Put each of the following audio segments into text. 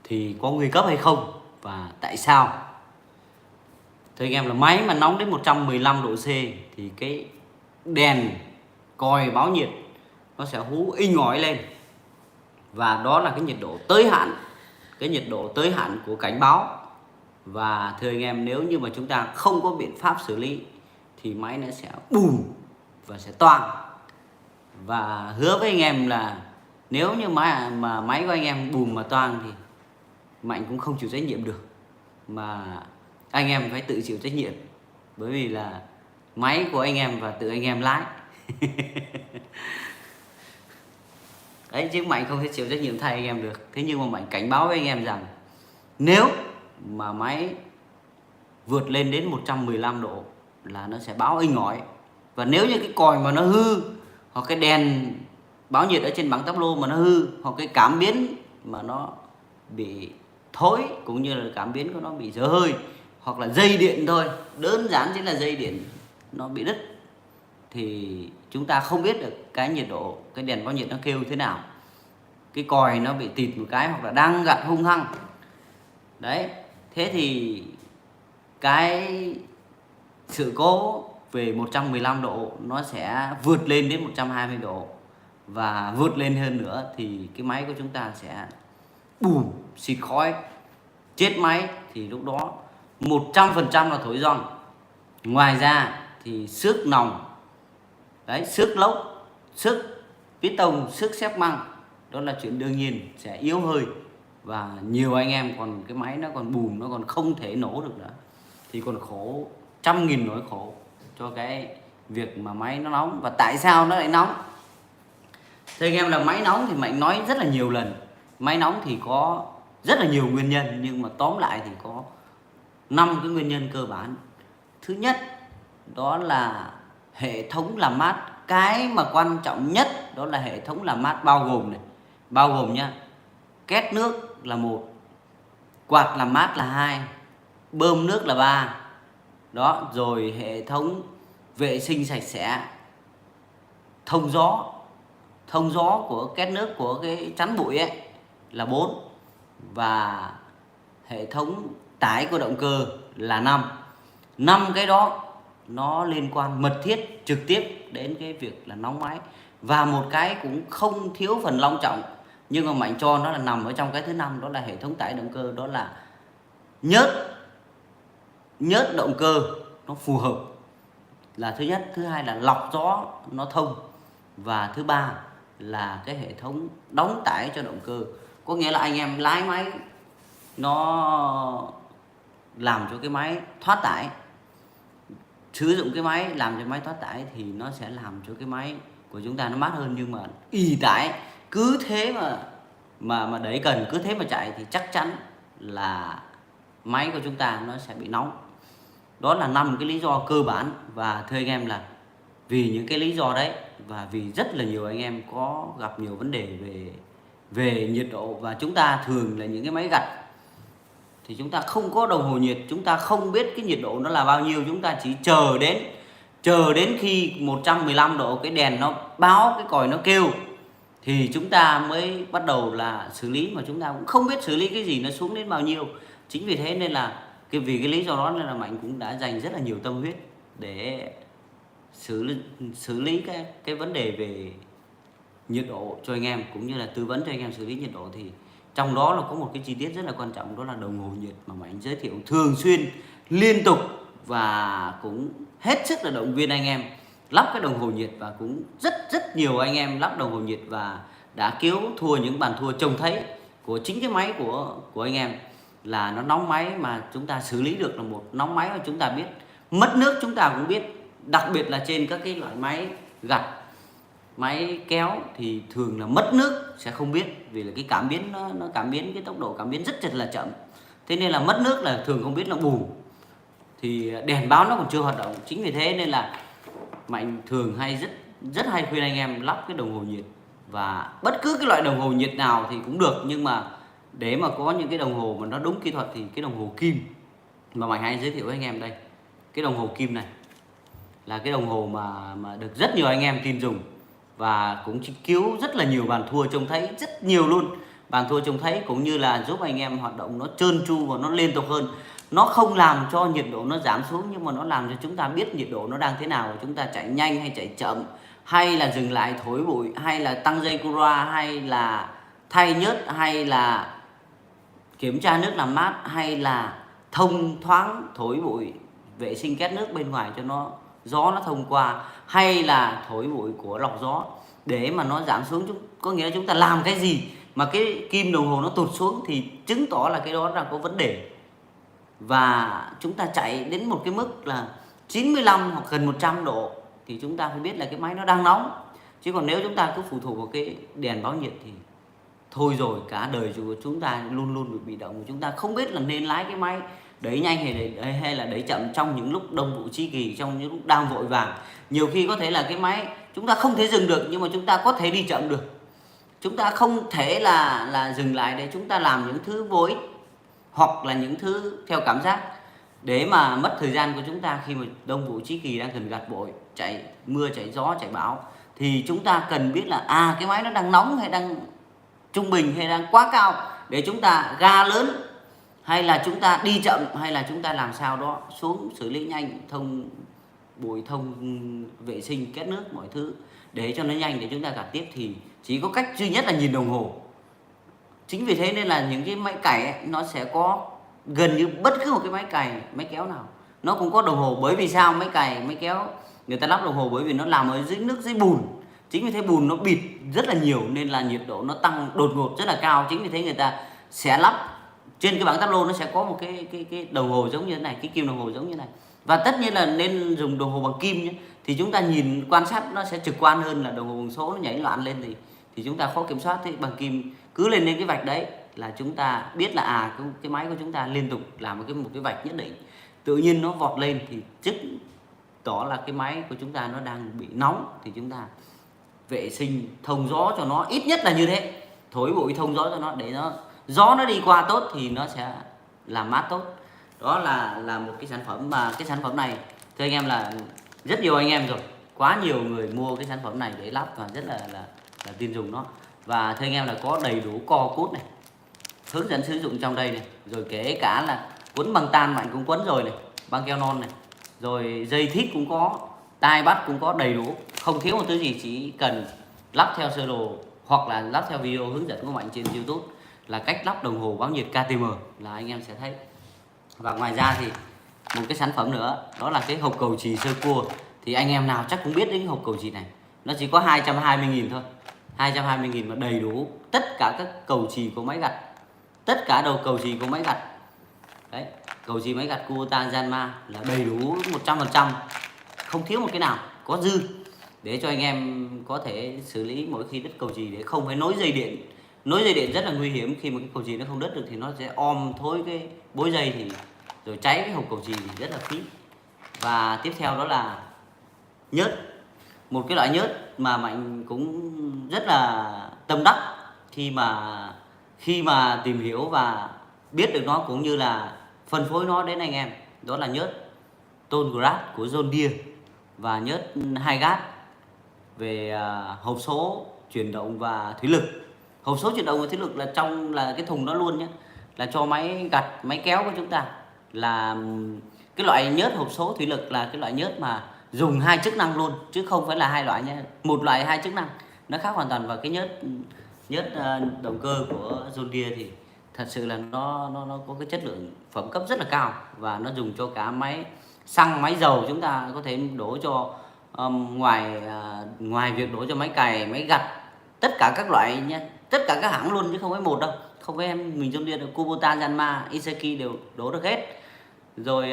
thì có nguy cấp hay không và tại sao. Thưa anh em là máy mà nóng đến 115 độ C thì cái đèn còi báo nhiệt nó sẽ hú inh ỏi lên, và đó là cái nhiệt độ tới hạn, cái nhiệt độ tới hạn của cảnh báo. Và thưa anh em, nếu như mà chúng ta không có biện pháp xử lý thì máy nó sẽ bùm và sẽ toang. Và hứa với anh em là nếu như mà máy của anh em bùm mà toang thì Mạnh cũng không chịu trách nhiệm được, mà anh em phải tự chịu trách nhiệm, bởi vì là máy của anh em và tự anh em lái. Đấy, chứ Mạnh không thể chịu trách nhiệm thay anh em được. Thế nhưng mà Mạnh cảnh báo với anh em rằng nếu mà máy vượt lên đến 115 độ là nó sẽ báo inh ỏi. Và nếu như cái còi mà nó hư, hoặc cái đèn báo nhiệt ở trên bảng táp lô mà nó hư, hoặc cái cảm biến mà nó bị thối, cũng như là cảm biến của nó bị dở hơi, hoặc là dây điện thôi, đơn giản chính là dây điện nó bị đứt, thì chúng ta không biết được cái nhiệt độ, cái đèn báo nhiệt nó kêu thế nào, cái còi nó bị tịt một cái, hoặc là đang gặt hung hăng. Đấy, thế thì cái sự cố về 115 độ nó sẽ vượt lên đến 120 độ, và vượt lên hơn nữa thì cái máy của chúng ta sẽ bùm xịt khói, chết máy. Thì lúc đó 100% là thổi giòn. Ngoài ra thì xước nòng, đấy, xước lốc, xước piston, xước xếp măng, đó là chuyện đương nhiên, sẽ yếu hơi. Và nhiều anh em còn cái máy nó còn bùm, nó còn không thể nổ được nữa, thì còn khổ trăm nghìn nỗi khổ cho cái việc mà máy nó nóng. Và tại sao nó lại nóng? Thưa anh em là máy nóng thì Mạnh nói rất là nhiều lần, máy nóng thì có rất là nhiều nguyên nhân, nhưng mà tóm lại thì có 5 cái nguyên nhân cơ bản. Thứ nhất đó là hệ thống làm mát. Cái mà quan trọng nhất đó là hệ thống làm mát, bao gồm nhá, két nước là 1, quạt làm mát là 2, bơm nước là 3. Đó, rồi hệ thống vệ sinh sạch sẽ, thông gió của két nước, của cái chắn bụi ấy là 4, và hệ thống tải của động cơ là 5. 5 cái đó nó liên quan mật thiết trực tiếp đến cái việc là nóng máy. Và một cái cũng không thiếu phần long trọng, nhưng mà Mạnh cho nó là nằm ở trong cái thứ 5, đó là hệ thống tải động cơ, đó là nhớt động cơ nó phù hợp là thứ nhất. Thứ hai là lọc gió nó thông, và thứ ba là cái hệ thống đóng tải cho động cơ. Có nghĩa là anh em lái máy nó làm cho cái máy thoát tải, sử dụng cái máy làm cho máy thoát tải thì nó sẽ làm cho cái máy của chúng ta nó mát hơn. Nhưng mà ì tải cứ thế mà đẩy cần, cứ thế mà chạy thì chắc chắn là máy của chúng ta nó sẽ bị nóng. Đó là 5 cái lý do cơ bản. Và thưa anh em là vì những cái lý do đấy, và vì rất là nhiều anh em có gặp nhiều vấn đề về nhiệt độ, và chúng ta thường là những cái máy gặt thì chúng ta không có đồng hồ nhiệt, chúng ta không biết cái nhiệt độ nó là bao nhiêu, chúng ta chỉ chờ đến khi 115 độ cái đèn nó báo, cái còi nó kêu thì chúng ta mới bắt đầu là xử lý, mà chúng ta cũng không biết xử lý cái gì, nó xuống đến bao nhiêu. Chính vì thế nên là vì cái lý do đó nên là Mạnh cũng đã dành rất là nhiều tâm huyết để xử lý cái vấn đề về nhiệt độ cho anh em, cũng như là tư vấn cho anh em xử lý nhiệt độ. Thì trong đó là có một cái chi tiết rất là quan trọng, đó là đồng hồ nhiệt mà Mạnh giới thiệu thường xuyên, liên tục, và cũng hết sức là động viên anh em lắp cái đồng hồ nhiệt. Và cũng rất nhiều anh em lắp đồng hồ nhiệt và đã cứu thua những bàn thua trông thấy của chính cái máy của anh em, là nó nóng máy mà chúng ta xử lý được, là một nóng máy mà chúng ta biết. Mất nước chúng ta cũng biết, đặc biệt là trên các cái loại máy gặt, máy kéo thì thường là mất nước sẽ không biết, vì là cái cảm biến nó cảm biến, cái tốc độ cảm biến rất là chậm. Thế nên là mất nước là thường không biết, là bùm thì đèn báo nó còn chưa hoạt động. Chính vì thế nên là Mạnh thường rất hay khuyên anh em lắp cái đồng hồ nhiệt, và bất cứ cái loại đồng hồ nhiệt nào thì cũng được, nhưng mà để mà có những cái đồng hồ mà nó đúng kỹ thuật thì cái đồng hồ kim mà Mạnh hay giới thiệu với anh em đây, cái đồng hồ kim này là cái đồng hồ mà được rất nhiều anh em tin dùng, và cũng cứu rất là nhiều bàn thua trông thấy rất nhiều luôn. bảng thua trông thấy, cũng như là giúp anh em hoạt động nó trơn tru và nó liên tục hơn. Nó không làm cho nhiệt độ nó giảm xuống, nhưng mà nó làm cho chúng ta biết nhiệt độ nó đang thế nào, chúng ta chạy nhanh hay chạy chậm, hay là dừng lại thổi bụi, hay là tăng dây cura, hay là thay nhớt, hay là kiểm tra nước làm mát, hay là thông thoáng thổi bụi, vệ sinh két nước bên ngoài cho nó gió nó thông qua, hay là thổi bụi của lọc gió để mà nó giảm xuống. Có nghĩa là chúng ta làm cái gì mà cái kim đồng hồ nó tụt xuống thì chứng tỏ là cái đó đang có vấn đề, và chúng ta chạy đến một cái mức là 95 hoặc gần 100 độ thì chúng ta phải biết là cái máy nó đang nóng. Chứ còn nếu chúng ta cứ phụ thuộc vào cái đèn báo nhiệt thì thôi rồi, cả đời của chúng ta luôn luôn bị động. Chúng ta không biết là nên lái cái máy đẩy nhanh hay là đẩy chậm trong những lúc đông vụ chi kỳ, trong những lúc đang vội vàng. Nhiều khi có thể là cái máy chúng ta không thể dừng được, nhưng mà chúng ta có thể đi chậm được. Chúng ta không thể là dừng lại để chúng ta làm những thứ vô ích hoặc là những thứ theo cảm giác để mà mất thời gian của chúng ta khi mà đông vụ chí kỳ đang cần gặt vội, chạy mưa chạy gió chạy bão. Thì chúng ta cần biết là cái máy nó đang nóng hay đang trung bình hay đang quá cao, để chúng ta ga lớn hay là chúng ta đi chậm, hay là chúng ta làm sao đó xuống xử lý nhanh, thông bụi, thông vệ sinh két nước mọi thứ để cho nó nhanh để chúng ta gặt tiếp. Thì chỉ có cách duy nhất là nhìn đồng hồ. Chính vì thế nên là những cái máy cày ấy, nó sẽ có gần như bất cứ một cái máy cày, máy kéo nào nó cũng có đồng hồ. Bởi vì sao? Máy cày, máy kéo người ta lắp đồng hồ bởi vì nó làm ở dưới nước, dưới bùn. Chính vì thế bùn nó bịt rất là nhiều nên là nhiệt độ nó tăng đột ngột rất là cao. Chính vì thế người ta sẽ lắp trên cái bảng táp lô, nó sẽ có một cái đồng hồ giống như thế này, cái kim đồng hồ giống như thế này. Và tất nhiên là nên dùng đồng hồ bằng kim nhé, thì chúng ta nhìn quan sát nó sẽ trực quan hơn là đồng hồ bằng số nó nhảy loạn lên thì chúng ta khó kiểm soát. Thế bằng kim cứ lên đến cái vạch đấy là chúng ta biết là cái máy của chúng ta liên tục làm một cái vạch nhất định, tự nhiên nó vọt lên thì chứng tỏ là cái máy của chúng ta nó đang bị nóng. Thì chúng ta vệ sinh thông gió cho nó, ít nhất là như thế, thổi bụi thông gió cho nó để gió nó đi qua tốt thì nó sẽ làm mát tốt. Đó là một cái sản phẩm, mà cái sản phẩm này thưa anh em là rất nhiều anh em rồi, quá nhiều người mua cái sản phẩm này để lắp và rất là tin dùng nó. Và thưa anh em là có đầy đủ co cút này, hướng dẫn sử dụng trong đây này, rồi kể cả là quấn băng tan mạnh cũng quấn rồi này, băng keo non này, rồi dây thít cũng có, tai bắt cũng có, đầy đủ, không thiếu một thứ gì. Chỉ cần lắp theo sơ đồ hoặc là lắp theo video hướng dẫn của Mạnh trên YouTube là cách lắp đồng hồ báo nhiệt KTM là anh em sẽ thấy. Và ngoài ra thì một cái sản phẩm nữa đó là cái hộp cầu chì sơ cua. Thì anh em nào chắc cũng biết đến cái hộp cầu chì này, nó chỉ có 220.000 thôi, 220.000 mà đầy đủ tất cả các cầu chì của máy gặt, tất cả đầu cầu chì của máy gặt đấy, cầu chì máy gặt Kubota Yanmar là đầy đủ 100%, không thiếu một cái nào, có dư để cho anh em có thể xử lý mỗi khi đứt cầu chì, để không phải nối dây điện. Nối dây điện rất là nguy hiểm, khi mà cái cầu chì nó không đứt được thì nó sẽ thối cái bối dây, thì rồi cháy cái hộp cầu chì thì rất là phí. Và tiếp theo đó là nhớt, một cái loại nhớt mà Mạnh cũng rất là tâm đắc khi mà tìm hiểu và biết được nó, cũng như là phân phối nó đến anh em. Đó là nhớt Tallgrass của John Deere và nhớt 2 gas về hộp số, chuyển động và thủy lực. Hộp số, chuyển động và thủy lực là trong là cái thùng đó luôn nhé, là cho máy gặt, máy kéo của chúng ta. Là cái loại nhớt hộp số thủy lực là cái loại nhớt mà dùng 2 chức năng luôn, chứ không phải là 2 loại nhé, một loại 2 chức năng, nó khác hoàn toàn. Và cái nhớt động cơ của John Deere thì thật sự là nó có cái chất lượng phẩm cấp rất là cao, và nó dùng cho cả máy xăng, máy dầu. Chúng ta có thể đổ cho ngoài việc đổ cho máy cày, máy gặt, tất cả các loại nha, tất cả các hãng luôn chứ không phải một đâu, không phải mình John Deere, Kubota, Yanmar, Iseki đều đổ được hết. Rồi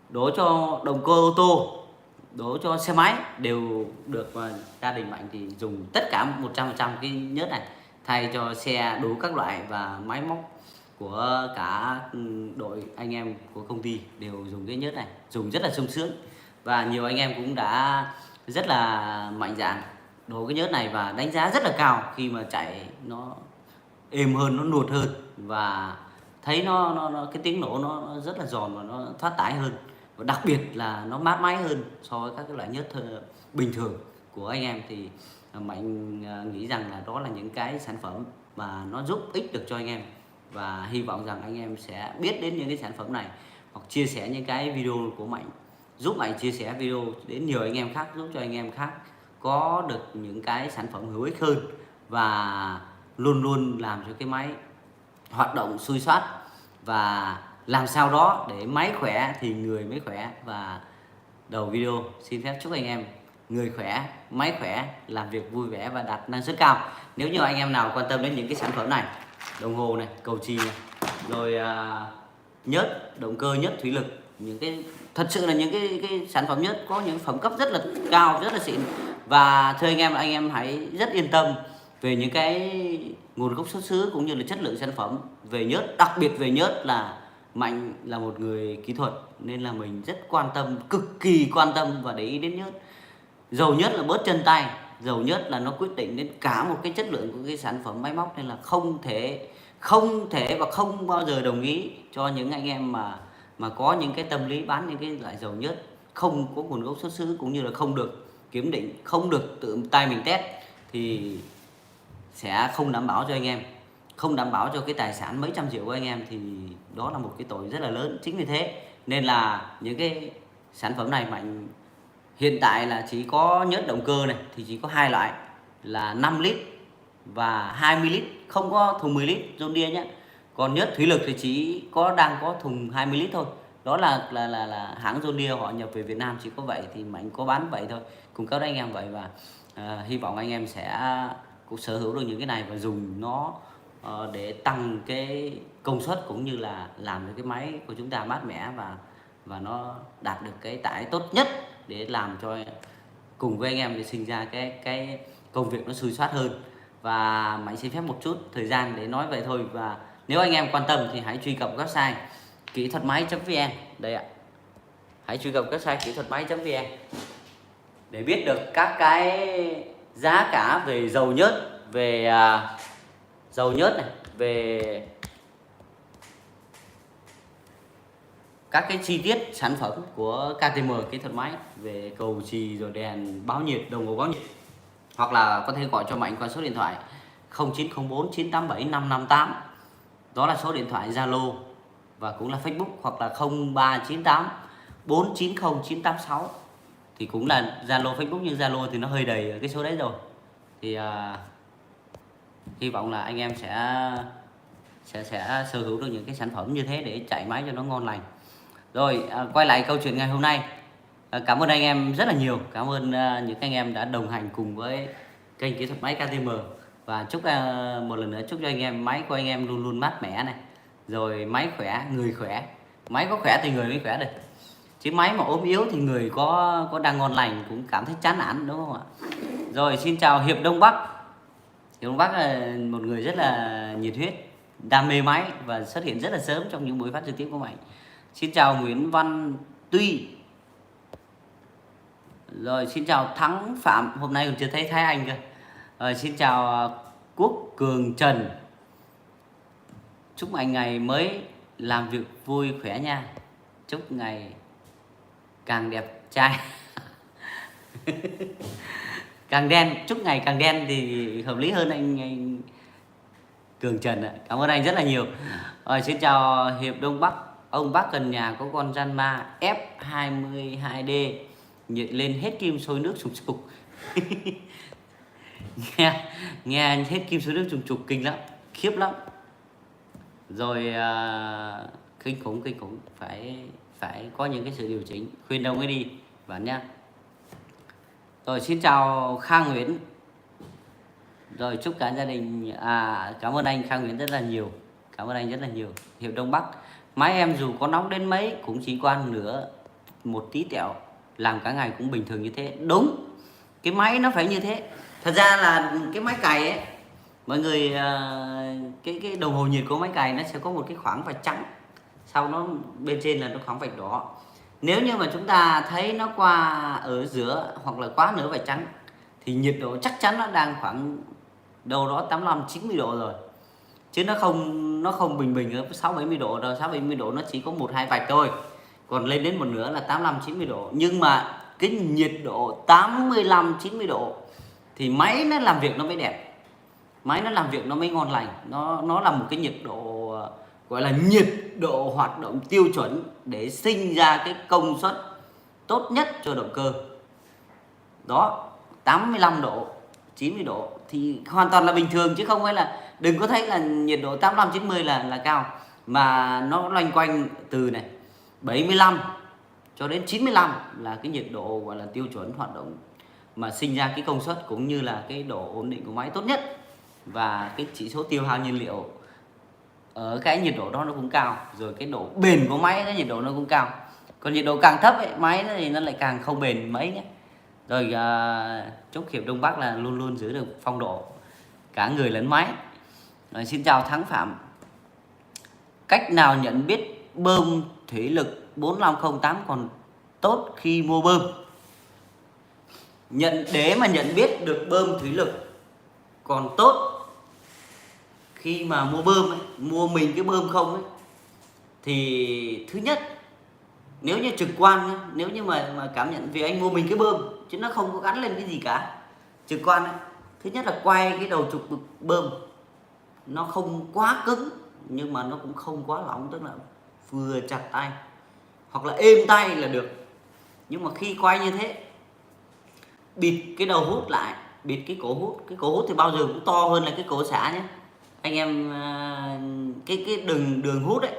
đổ cho động cơ ô tô, đổ cho xe máy đều được. Và gia đình Mạnh thì dùng tất cả 100% cái nhớt này, thay cho xe đủ các loại, và máy móc của cả đội anh em của công ty đều dùng cái nhớt này, dùng rất là sung sướng. Và nhiều anh em cũng đã rất là mạnh dạn đổ cái nhớt này và đánh giá rất là cao khi mà chạy nó êm hơn, nó nuột hơn, và thấy nó cái tiếng nổ nó rất là giòn và nó thoát tải hơn, và đặc biệt là nó mát máy hơn so với các cái loại nhớt bình thường của anh em. Thì Mạnh nghĩ rằng là đó là những cái sản phẩm và nó giúp ích được cho anh em. Và hy vọng rằng anh em sẽ biết đến những cái sản phẩm này, hoặc chia sẻ những cái video của Mạnh, giúp Mạnh chia sẻ video đến nhiều anh em khác, giúp cho anh em khác có được những cái sản phẩm hữu ích hơn, và luôn luôn làm cho cái máy hoạt động xuôi xoát, và làm sao đó để máy khỏe thì người mới khỏe. Và đầu video xin phép chúc anh em người khỏe, máy khỏe, làm việc vui vẻ và đạt năng suất cao. Nếu như anh em nào quan tâm đến những cái sản phẩm này, đồng hồ này, cầu chì này, rồi nhớt động cơ, nhớt thủy lực, những cái thật sự là những cái sản phẩm nhớt có những phẩm cấp rất là cao, rất là xịn. Và thưa anh em hãy rất yên tâm về những cái nguồn gốc xuất xứ cũng như là chất lượng sản phẩm về nhớt. Đặc biệt về nhớt là Mạnh là một người kỹ thuật nên là mình rất quan tâm, cực kỳ quan tâm và để ý đến nhớt. Dầu nhớt là bớt chân tay, dầu nhớt là nó quyết định đến cả một cái chất lượng của cái sản phẩm máy móc, nên là không thể và không bao giờ đồng ý cho những anh em mà có những cái tâm lý bán những cái loại dầu nhớt không có nguồn gốc xuất xứ, cũng như là không được kiểm định, không được tự tay mình test, thì sẽ không đảm bảo cho anh em, không đảm bảo cho cái tài sản mấy trăm triệu của anh em, thì đó là một cái tội rất là lớn. Chính vì thế nên là những cái sản phẩm này Mạnh hiện tại là chỉ có nhớt động cơ này thì chỉ có hai loại là 5 lít và 20 lít, không có thùng 10 lít John Deere nhé. Còn nhớt thủy lực thì chỉ đang có thùng 20 lít thôi. Đó là hãng John Deere họ nhập về Việt Nam chỉ có vậy, thì Mạnh có bán vậy thôi, cung cấp đến anh em vậy. Và hy vọng anh em sẽ cũng sở hữu được những cái này và dùng nó để tăng cái công suất cũng như là làm cho cái máy của chúng ta mát mẻ và nó đạt được cái tải tốt nhất để làm cho cùng với anh em để sinh ra cái công việc nó xuôi xoát hơn. Và Mạnh xin phép một chút thời gian để nói vậy thôi. Và nếu anh em quan tâm thì hãy truy cập website kỹ thuật máy.vn đây ạ. Hãy truy cập website kỹ thuật máy.vn để biết được các cái giá cả về dầu nhớt, về dầu nhớt này, về các cái chi tiết sản phẩm của KTM kỹ thuật máy, về cầu chì rồi đèn báo nhiệt, đồng hồ báo nhiệt. Hoặc là có thể gọi cho Mạnh qua số điện thoại 0904 987 558, đó là số điện thoại Zalo và cũng là Facebook, hoặc là 0398 490 986 thì cũng là Zalo, Facebook, nhưng Zalo thì nó hơi đầy ở cái số đấy rồi. Thì hy vọng là anh em sẽ sở hữu được những cái sản phẩm như thế để chạy máy cho nó ngon lành. Rồi quay lại câu chuyện ngày hôm nay. Cảm ơn anh em rất là nhiều, cảm ơn những anh em đã đồng hành cùng với kênh kỹ thuật máy KTM. Và chúc một lần nữa chúc cho anh em máy của anh em luôn luôn mát mẻ này, rồi máy khỏe, người khỏe. Máy có khỏe thì người mới khỏe được, chứ máy mà ốm yếu thì người có đang ngon lành cũng cảm thấy chán nản, đúng không ạ? Rồi xin chào Hiệp Đông Bắc. Hiệp Đông Bắc là một người rất là nhiệt huyết, đam mê máy và xuất hiện rất là sớm trong những buổi phát trực tiếp của Mạnh. Xin chào Nguyễn Văn Tuy. Rồi xin chào Thắng Phạm, hôm nay còn chưa thấy Thái Anh cơ. Rồi xin chào Quốc Cường Trần. Chúc anh ngày mới làm việc vui khỏe nha. Chúc ngày càng đẹp trai càng đen, chúc ngày càng đen thì hợp lý hơn anh Cường Trần ạ. Cảm ơn anh rất là nhiều. Rồi xin chào Hiệp Đông Bắc. Ông bác gần nhà có con Janma F22D, nhiệt lên hết kim sôi nước sục sục nghe hết kim sôi nước sục sục kinh lắm, khiếp lắm. Rồi kinh khủng, phải có những cái sự điều chỉnh, khuyên đâu mới đi bạn nhá. Rồi xin chào Khang Nguyễn. Rồi chúc cả gia đình cảm ơn anh Khang Nguyễn rất là nhiều, cảm ơn anh rất là nhiều. Hiệp Đông Bắc, máy em dù có nóng đến mấy cũng chỉ qua một tí tẹo, làm cả ngày cũng bình thường như thế. Đúng, cái máy nó phải như thế. Thật ra là cái máy cày ấy, mọi người cái đồng hồ nhiệt của máy cày nó sẽ có một cái khoảng vạch trắng, sau nó bên trên là nó khoảng vạch đỏ. Nếu như mà chúng ta thấy nó qua ở giữa hoặc là quá nửa vạch trắng thì nhiệt độ chắc chắn nó đang khoảng đâu đó 85-90 độ rồi, chứ nó không bình ở 6-70 độ đâu. 6-70 độ nó chỉ có 1-2 vạch thôi, còn lên đến một nửa là 85-90 độ. Nhưng mà cái nhiệt độ 85-90 độ thì máy nó làm việc nó mới đẹp. máy nó làm việc nó mới ngon lành. Nó là một cái nhiệt độ gọi là nhiệt độ hoạt động tiêu chuẩn để sinh ra cái công suất tốt nhất cho động cơ. Đó, 85 độ, 90 độ thì hoàn toàn là bình thường, chứ không phải là, đừng có thấy là nhiệt độ 85 90 là cao, mà nó loanh quanh từ này 75 cho đến 95 là cái nhiệt độ gọi là tiêu chuẩn hoạt động mà sinh ra cái công suất cũng như là cái độ ổn định của máy tốt nhất, và cái chỉ số tiêu hao nhiên liệu ở cái nhiệt độ đó nó cũng cao, rồi cái độ bền của máy cái nhiệt độ nó cũng cao. Còn nhiệt độ càng thấp ấy, máy nó thì nó lại càng không bền mấy nhé. Rồi chốt khiệp Đông Bắc là luôn luôn giữ được phong độ cả người lẫn máy. Rồi, xin chào Thắng Phạm. Cách nào nhận biết bơm thủy lực 4508 còn tốt khi mua bơm? Để mà nhận biết được bơm thủy lực còn tốt khi mà mua bơm ấy, mua mình cái bơm không ấy, thì thứ nhất, nếu như trực quan ấy, nếu như mà cảm nhận vì anh mua mình cái bơm chứ nó không có gắn lên cái gì cả, trực quan ấy, thứ nhất là quay cái đầu trục bơm nó không quá cứng nhưng mà nó cũng không quá lỏng, tức là vừa chặt tay hoặc là êm tay là được. Nhưng mà khi quay như thế, bịt cái đầu hút lại, bịt cái cổ hút thì bao giờ cũng to hơn là cái cổ xả nhé anh em. Cái đường hút ấy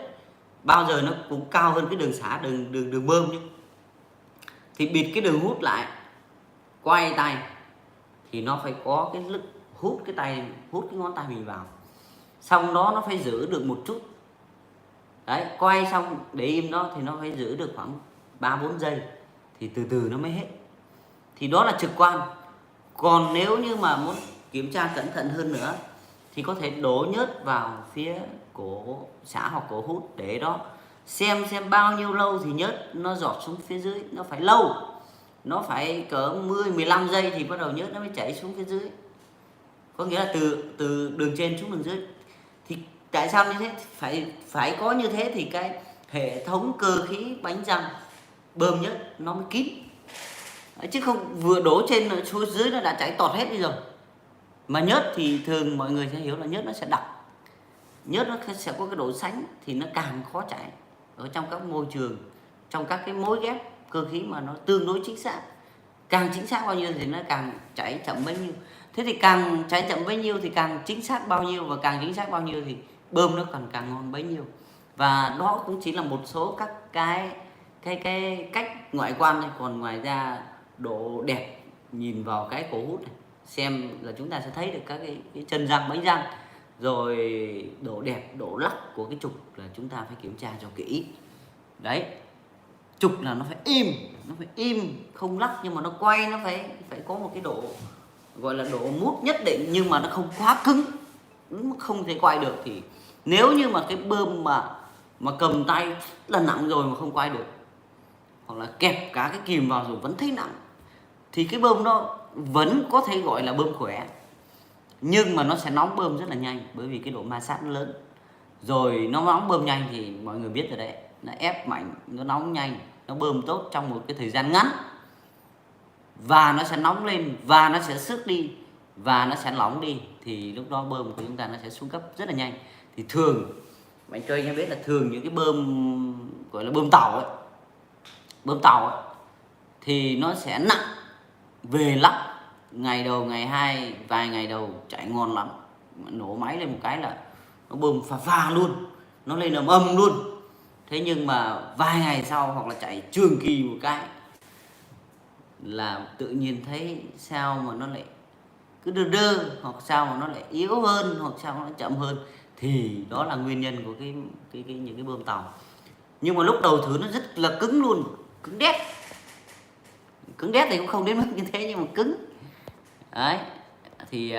bao giờ nó cũng cao hơn cái đường xả, đường bơm nhé. Thì bịt cái đường hút lại, quay tay thì nó phải có cái lực hút cái ngón tay mình vào, xong đó nó phải giữ được một chút đấy, quay xong để im đó thì nó phải giữ được khoảng 3-4 giây thì từ từ nó mới hết. Thì đó là trực quan. Còn nếu như mà muốn kiểm tra cẩn thận hơn nữa thì có thể đổ nhớt vào phía cổ xả hoặc cổ hút để đó xem bao nhiêu lâu thì nhớt nó giọt xuống phía dưới. Nó phải lâu, nó phải cỡ 10-15 giây thì bắt đầu nhớt nó mới chảy xuống phía dưới, có nghĩa là từ đường trên xuống đường dưới. Thì tại sao như thế? Phải có như thế thì cái hệ thống cơ khí bánh răng bơm nhớt nó mới kín, chứ không vừa đổ trên xuống dưới nó đã chảy tọt hết đi rồi. Mà nhớt thì thường mọi người sẽ hiểu là nhớt nó sẽ đặc, nhớt nó sẽ có cái độ sánh thì nó càng khó chảy ở trong các môi trường, trong các cái mối ghép cơ khí mà nó tương đối chính xác. Càng chính xác bao nhiêu thì nó càng chảy chậm bấy nhiêu. Thế thì càng chảy chậm bấy nhiêu thì càng chính xác bao nhiêu, và càng chính xác bao nhiêu thì bơm nó càng ngon bấy nhiêu. Và đó cũng chỉ là một số các cái cách ngoại quan thôi. Còn ngoài ra độ đẹp, nhìn vào cái cổ hút này xem là chúng ta sẽ thấy được các cái chân răng, bánh răng, rồi độ đẹp, độ lắc của cái trục là chúng ta phải kiểm tra cho kỹ. Đấy, trục là nó phải im, không lắc, nhưng mà nó quay nó phải có một cái độ gọi là độ mút nhất định, nhưng mà nó không quá cứng, không thể quay được. Thì nếu như mà cái bơm mà cầm tay là nặng rồi mà không quay được, hoặc là kẹp cả cái kìm vào rồi vẫn thấy nặng, thì cái bơm nó vẫn có thể gọi là bơm khỏe, nhưng mà nó sẽ nóng bơm rất là nhanh, bởi vì cái độ ma sát nó lớn. Rồi nó nóng bơm nhanh thì mọi người biết rồi đấy, nó ép mạnh, nó nóng nhanh, nó bơm tốt trong một cái thời gian ngắn, và nó sẽ nóng lên, và nó sẽ xước đi, và nó sẽ lỏng đi, thì lúc đó bơm của chúng ta nó sẽ xuống cấp rất là nhanh. Thì thường bạn cho anh em biết là thường những cái bơm gọi là bơm tàu ấy, thì nó sẽ nặng về lắp ngày đầu, ngày 2, vài ngày đầu chạy ngon lắm, nổ máy lên một cái là nó bơm phà luôn, nó lên ầm luôn. Thế nhưng mà vài ngày sau hoặc là chạy trường kỳ một cái là tự nhiên thấy sao mà nó lại cứ đơ, hoặc sao mà nó lại yếu hơn, hoặc sao nó chậm hơn, thì đó là nguyên nhân của những cái bơm tàu. Nhưng mà lúc đầu thử nó rất là cứng luôn, cứng đét thì cũng không đến mức như thế, nhưng mà cứng đấy. Thì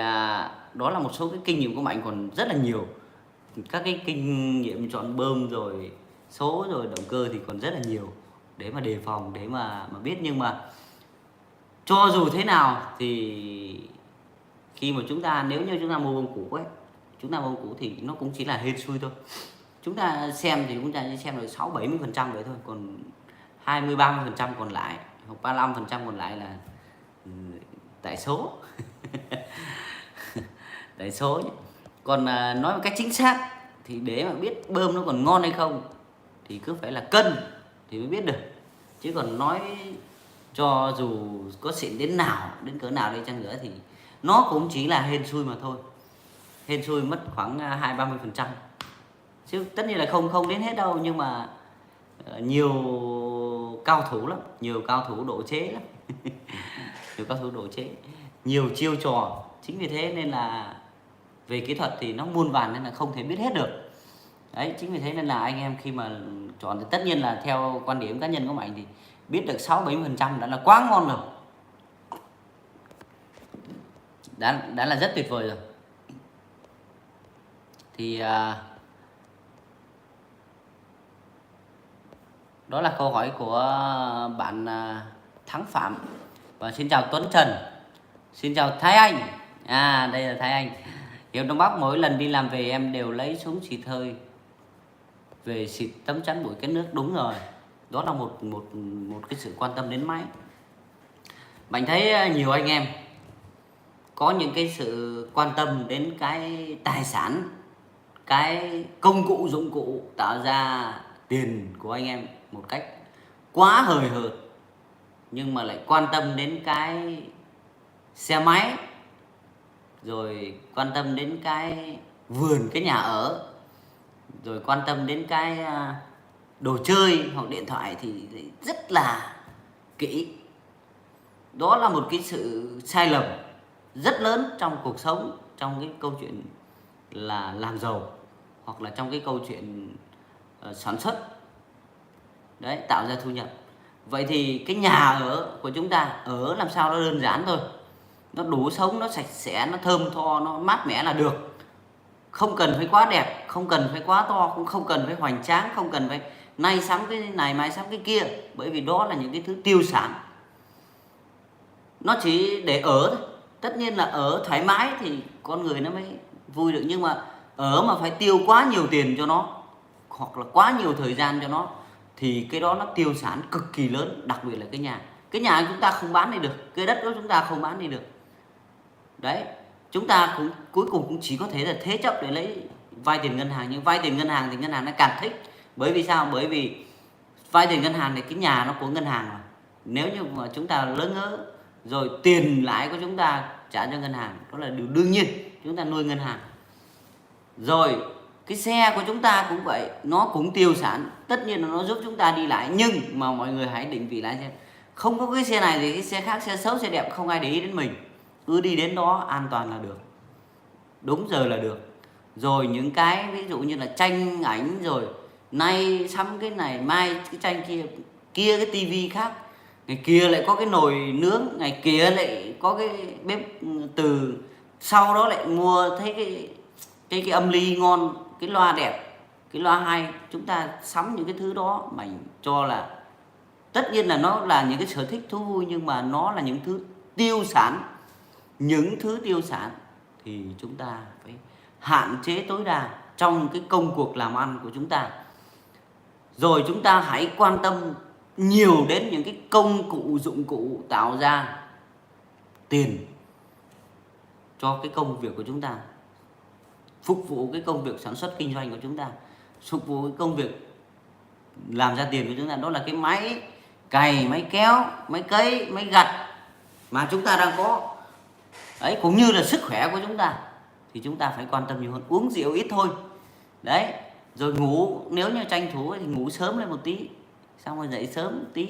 đó là một số cái kinh nghiệm của Mạnh, còn rất là nhiều các cái kinh nghiệm chọn bơm rồi số rồi động cơ thì còn rất là nhiều để mà đề phòng, để mà biết. Nhưng mà cho dù thế nào thì khi mà nếu như chúng ta mua bơm cũ ấy, chúng ta bơm cũ thì nó cũng chỉ là hên xui thôi. Chúng ta xem thì chúng ta chỉ xem được 60-70% vậy thôi, còn 20-30% còn lại hoặc 35% còn lại là tại số. Đấy số nhé. Còn nói một cách chính xác thì để mà biết bơm nó còn ngon hay không thì cứ phải là cân thì mới biết được. Chứ còn nói cho dù có xịn đến nào, đến cỡ nào đi chăng nữa thì nó cũng chỉ là hên xui mà thôi. Hên xui mất khoảng 20-30%. Chứ tất nhiên là không đến hết đâu, nhưng mà nhiều cao thủ lắm, nhiều cao thủ độ chế lắm. Nhiều cao thủ độ chế, nhiều chiêu trò. Chính vì thế nên là về kỹ thuật thì nó muôn vàn nên là không thể biết hết được. Đấy, chính vì thế nên là anh em khi mà chọn thì tất nhiên là theo quan điểm cá nhân của Mạnh thì biết được 60-70% đã là quá ngon rồi. Đã là rất tuyệt vời rồi. Thì đó là câu hỏi của bạn Thắng Phạm. Và xin chào Tuấn Trần, xin chào Thái Anh. Đây là Thái Anh. Hiệp Đông Bắc mỗi lần đi làm về em đều lấy súng xịt hơi về xịt tấm chắn bụi cái nước. Đúng rồi, đó là một cái sự quan tâm đến máy. Bạn thấy nhiều anh em có những cái sự quan tâm đến cái tài sản, cái công cụ dụng cụ tạo ra tiền của anh em một cách quá hời hợt, nhưng mà lại quan tâm đến cái xe máy, rồi quan tâm đến cái vườn, cái nhà ở, rồi quan tâm đến cái đồ chơi hoặc điện thoại thì rất là kỹ. Đó là một cái sự sai lầm rất lớn trong cuộc sống, trong cái câu chuyện là làm giàu, hoặc là trong cái câu chuyện sản xuất đấy, tạo ra thu nhập. Vậy thì cái nhà ở của chúng ta ở làm sao nó đơn giản thôi, nó đủ sống, nó sạch sẽ, nó thơm tho, nó mát mẻ là được. Không cần phải quá đẹp, không cần phải quá to, cũng không cần phải hoành tráng, không cần phải nay sắm cái này mai sắm cái kia, bởi vì đó là những cái thứ tiêu sản. Nó chỉ để ở thôi. Tất nhiên là ở thoải mái thì con người nó mới vui được, nhưng mà ở mà phải tiêu quá nhiều tiền cho nó, hoặc là quá nhiều thời gian cho nó, thì cái đó nó tiêu sản cực kỳ lớn. Đặc biệt là cái nhà. Cái nhà chúng ta không bán đi được, cái đất đó chúng ta không bán đi được. Đấy, chúng ta cũng cuối cùng cũng chỉ có thể là thế chấp để lấy vay tiền ngân hàng. Nhưng vay tiền ngân hàng thì ngân hàng nó càng thích. Bởi vì sao? Bởi vì vay tiền ngân hàng thì cái nhà nó của ngân hàng mà. Nếu như mà chúng ta lớn ngớ rồi tiền lãi của chúng ta trả cho ngân hàng, đó là điều đương nhiên, chúng ta nuôi ngân hàng. Rồi cái xe của chúng ta cũng vậy, nó cũng tiêu sản. Tất nhiên là nó giúp chúng ta đi lại, nhưng mà mọi người hãy định vị lại xem, không có cái xe này thì cái xe khác, xe xấu xe đẹp không ai để ý đến mình, cứ đi đến đó an toàn là được, đúng giờ là được. Rồi những cái ví dụ như là tranh ảnh, rồi nay sắm cái này, mai cái tranh kia, kia cái tivi khác, ngày kia lại có cái nồi nướng, ngày kia lại có cái bếp từ, sau đó lại mua thấy cái âm ly ngon, cái loa đẹp, cái loa hay. Chúng ta sắm những cái thứ đó mình cho là tất nhiên là nó là những cái sở thích thú vui, nhưng mà nó là những thứ tiêu sản. Những thứ tiêu sản thì chúng ta phải hạn chế tối đa trong cái công cuộc làm ăn của chúng ta. Rồi chúng ta hãy quan tâm nhiều đến những cái công cụ dụng cụ tạo ra tiền cho cái công việc của chúng ta, phục vụ cái công việc sản xuất kinh doanh của chúng ta, phục vụ cái công việc làm ra tiền của chúng ta. Đó là cái máy cày, máy kéo, máy cấy, máy gặt mà chúng ta đang có đấy, cũng như là sức khỏe của chúng ta thì chúng ta phải quan tâm nhiều hơn. Uống rượu ít thôi đấy, rồi ngủ, nếu như tranh thủ thì ngủ sớm lên một tí, xong rồi dậy sớm một tí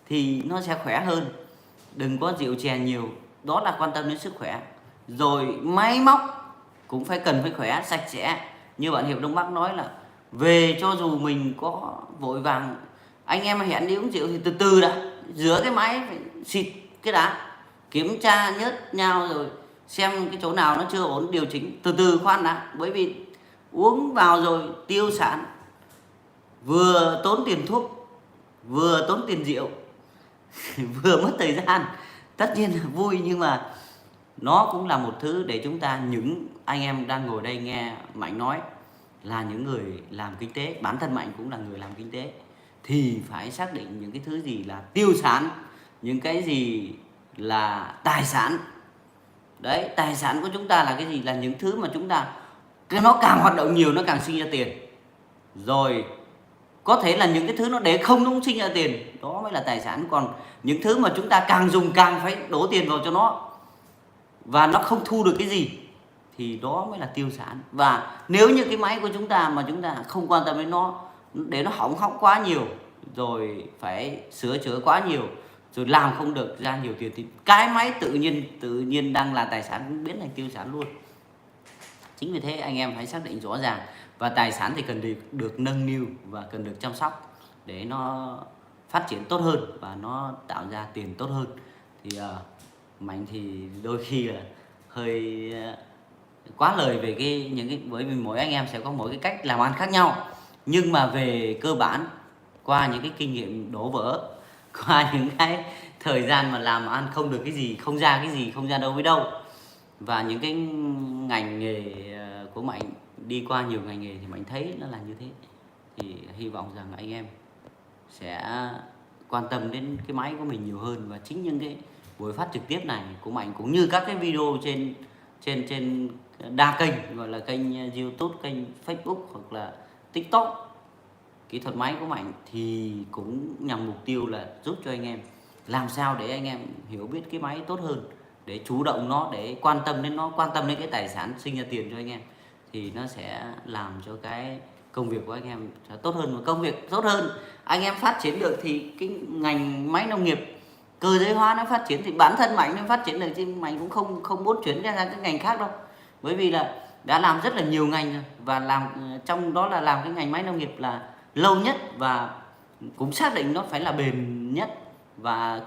thì nó sẽ khỏe hơn. Đừng có rượu chè nhiều, đó là quan tâm đến sức khỏe. Rồi máy móc cũng cần phải khỏe, sạch sẽ. Như bạn Hiệp Đông Bắc nói là về cho dù mình có vội vàng, anh em hẹn đi uống rượu thì từ từ đã, rửa cái máy, phải xịt cái đã, kiểm tra nhớt nhau, rồi xem cái chỗ nào nó chưa ổn điều chỉnh, từ từ khoan đã. Bởi vì uống vào rồi tiêu sản, vừa tốn tiền thuốc, vừa tốn tiền rượu, vừa mất thời gian. Tất nhiên là vui, nhưng mà nó cũng là một thứ để chúng ta, những anh em đang ngồi đây nghe Mạnh nói là những người làm kinh tế, bản thân Mạnh cũng là người làm kinh tế, thì phải xác định những cái thứ gì là tiêu sản, những cái gì là tài sản, Đấy, tài sản của chúng ta là cái gì? Là những thứ mà chúng ta nó càng hoạt động nhiều nó càng sinh ra tiền. Rồi có thể là những cái thứ nó để không nó cũng sinh ra tiền, đó mới là tài sản. Còn những thứ mà chúng ta càng dùng càng phải đổ tiền vào cho nó và nó không thu được cái gì thì đó mới là tiêu sản. Và nếu như cái máy của chúng ta mà chúng ta không quan tâm đến nó, để nó hỏng hóc quá nhiều, rồi phải sửa chữa quá nhiều, rồi làm không được ra nhiều tiền, thì cái máy tự nhiên đang là tài sản cũng biến thành tiêu sản luôn. Chính vì thế anh em phải xác định rõ ràng, và tài sản thì cần được nâng niu và cần được chăm sóc để nó phát triển tốt hơn và nó tạo ra tiền tốt hơn. Thì Mạnh thì đôi khi là hơi quá lời về bởi vì mỗi anh em sẽ có mỗi cái cách làm ăn khác nhau, nhưng mà về cơ bản qua những cái kinh nghiệm đổ vỡ, qua những cái thời gian mà làm ăn không được cái gì, không ra cái gì, không ra đâu với đâu, và những cái ngành nghề của Mạnh đi qua nhiều ngành nghề thì Mạnh thấy nó là như thế. Thì hy vọng rằng anh em sẽ quan tâm đến cái máy của mình nhiều hơn, và chính những cái buổi phát trực tiếp này của Mạnh cũng như các cái video trên đa kênh, gọi là kênh YouTube, kênh Facebook hoặc là TikTok kỹ thuật máy của Mạnh, thì cũng nhằm mục tiêu là giúp cho anh em làm sao để anh em hiểu biết cái máy tốt hơn, để chủ động nó, để quan tâm đến nó, quan tâm đến cái tài sản sinh ra tiền cho anh em, thì nó sẽ làm cho cái công việc của anh em sẽ tốt hơn. Và công việc tốt hơn, anh em phát triển được thì cái ngành máy nông nghiệp cơ giới hóa nó phát triển, thì bản thân Mạnh nó phát triển được, chứ Mạnh cũng không muốn chuyển ra cái ngành khác đâu. Bởi vì là đã làm rất là nhiều ngành rồi, và làm trong đó là làm cái ngành máy nông nghiệp là lâu nhất, và cũng xác định nó phải là bền nhất, và